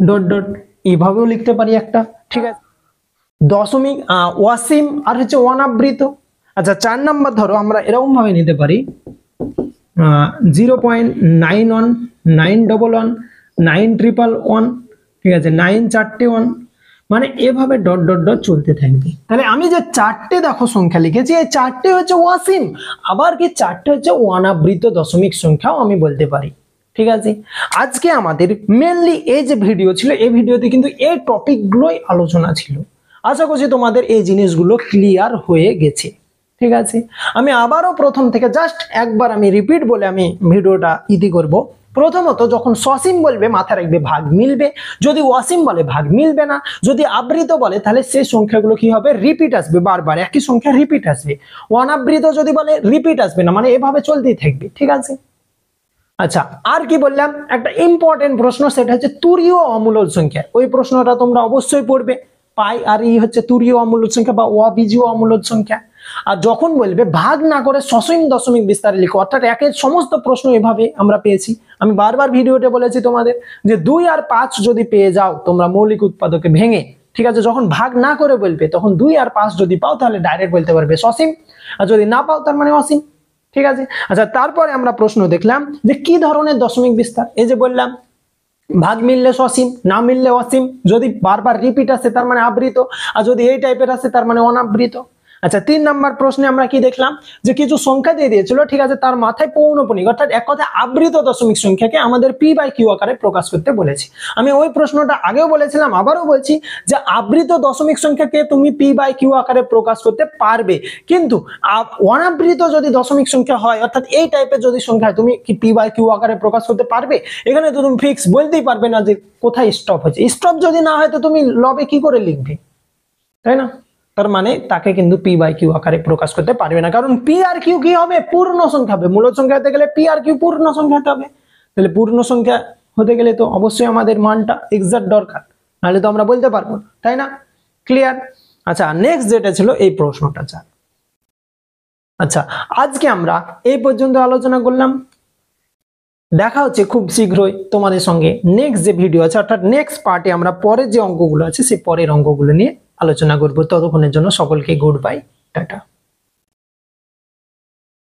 ডট ডট, এইভাবেও লিখতে পারি একটা, ঠিক আছে, দশমিক অসীম আর হচ্ছে অনাবৃত। আচ্ছা 4 নাম্বার, ধরো আমরা এরকম ভাবে নিতে পারি 0.91 911 911, ঠিক আছে 9 4টে 1, মানে এভাবে ডট ডট ডট চলতে থাকবে। তাহলে আমি যে 4টে দেখো সংখ্যা লিখেছি, এই 4টে হচ্ছে অসীম, আবার কি 4টে হচ্ছে অনাবৃত দশমিক সংখ্যাও আমি বলতে পারি। ঠিক আছে, আজকে আমাদের মেনলি এই যে ভিডিও ছিল, এই ভিডিওতে কিন্তু এই টপিকগুলোই আলোচনা ছিল। আশা করছি তোমাদের এই জিনিসগুলো ক্লিয়ার হয়ে গেছে। ঠিক আছে, আমি আবারও প্রথম থেকে জাস্ট একবার আমি রিপিট বলে আমি ভিডিওটা ইতি করব। প্রথমত যখন সসীম বলবে মাথায় রাখবে ভাগ মিলবে, যদি অসীম বলে ভাগ মিলবে না, যদি আবৃত বলে তাহলে সেই সংখ্যাগুলো কি হবে, রিপিট আসবে, বারবার একই সংখ্যা রিপিট আসবে। অনাবৃত যদি বলে রিপিট আসবে না, মানে এভাবে চলতেই থাকবে। ঠিক আছে, আচ্ছা আর কি বললাম, একটা ইম্পর্টেন্ট প্রশ্ন, সেটা হচ্ছে তুরীয় অমূলদ সংখ্যা। ওই প্রশ্নটা তোমরা অবশ্যই পড়বে। পাই আর ই হচ্ছে তুরীয় অমূলদ সংখ্যা বা অবিজীয় অমূলদ সংখ্যা। আর যখন বলবে ভাগ না করে সসীম দশমিক বিস্তারে লিখো, অর্থাৎ একের সমস্ত প্রশ্ন এভাবে আমরা পেয়েছি। আমি বারবার ভিডিওতে বলেছি তোমাদের যে 2 আর 5 যদি পেয়ে যাও তোমরা মৌলিক উৎপাদকে ভেঙে, ঠিক আছে, যখন ভাগ না করে বলবে তখন 2 আর 5 যদি পাও তাহলে ডাইরেক্ট বলতে পারবে সসীম, আর যদি না পাও তার মানে অসীম। ঠিক আছে। আচ্ছা, তারপরে আমরা প্রশ্ন দেখলাম যে কি ধরনের দশমিক বিস্তার। এই যে বললাম ভাগ মিললে সসীম, না মিললে অসীম, যদি বারবার রিপিট আসে তার মানে আবৃত, আর যদি এই টাইপের আসে তার মানে অনাবৃত। আচ্ছা, 3 নম্বর প্রশ্নে আমরা কি দেখলাম যে কিছু সংখ্যা দিয়ে দিয়েছিল, ঠিক আছে, তার মাথায় পৌনঃপুনিক অর্থাৎ এক কথায় আবৃত দশমিক সংখ্যাকে আমাদের পি বাই কিউ আকারে প্রকাশ করতে বলেছি। আমি ওই প্রশ্নটা আগেও বলেছিলাম, আবারও বলছি যে আবৃত দশমিক সংখ্যাকে তুমি পি বাই কিউ আকারে প্রকাশ করতে পারবে, কিন্তু অনাবৃত যদি দশমিক সংখ্যা হয় অর্থাৎ এই টাইপের যদি সংখ্যা তুমি কি পি বাই কিউ আকারে প্রকাশ করতে পারবে? এখানে তো তুমি ফিক্স বলতেই পারবে না যে কোথায় স্টপ হয়েছে। স্টপ যদি না হয় তো তুমি লবে কি করে লিখবে, তাই না? তার মানে তাকে কিন্তু পি বাই কিউ আকারে প্রকাশ করতে পারবে না, কারণ পি আর কিউ কি হবে? পূর্ণ সংখ্যা হবে। মূলদ সংখ্যা হতে গেলে পি আর কিউ পূর্ণ সংখ্যা হতে হবে। তাহলে পূর্ণ সংখ্যা হতে গেলে তো অবশ্যই আমাদের মানটা এক্সাক্ট দরকার, নাহলে তো আমরা বলতে পারবো না, তাই না? ক্লিয়ার? আচ্ছা, নেক্সট যেটা ছিল এই প্রশ্নটা। আচ্ছা, আজকে আমরা এই পর্যন্ত আলোচনা করলাম। দেখা হচ্ছে খুব শীঘ্রই তোমাদের সঙ্গে নেক্সট যে ভিডিও আছে অর্থাৎ নেক্সট পার্টে আমরা পরের যে অঙ্কগুলো আছে সেই পরের অঙ্কগুলো নিয়ে আলোচনা করব। ততক্ষণের জন্য সকলকে গুড বাই, টাটা।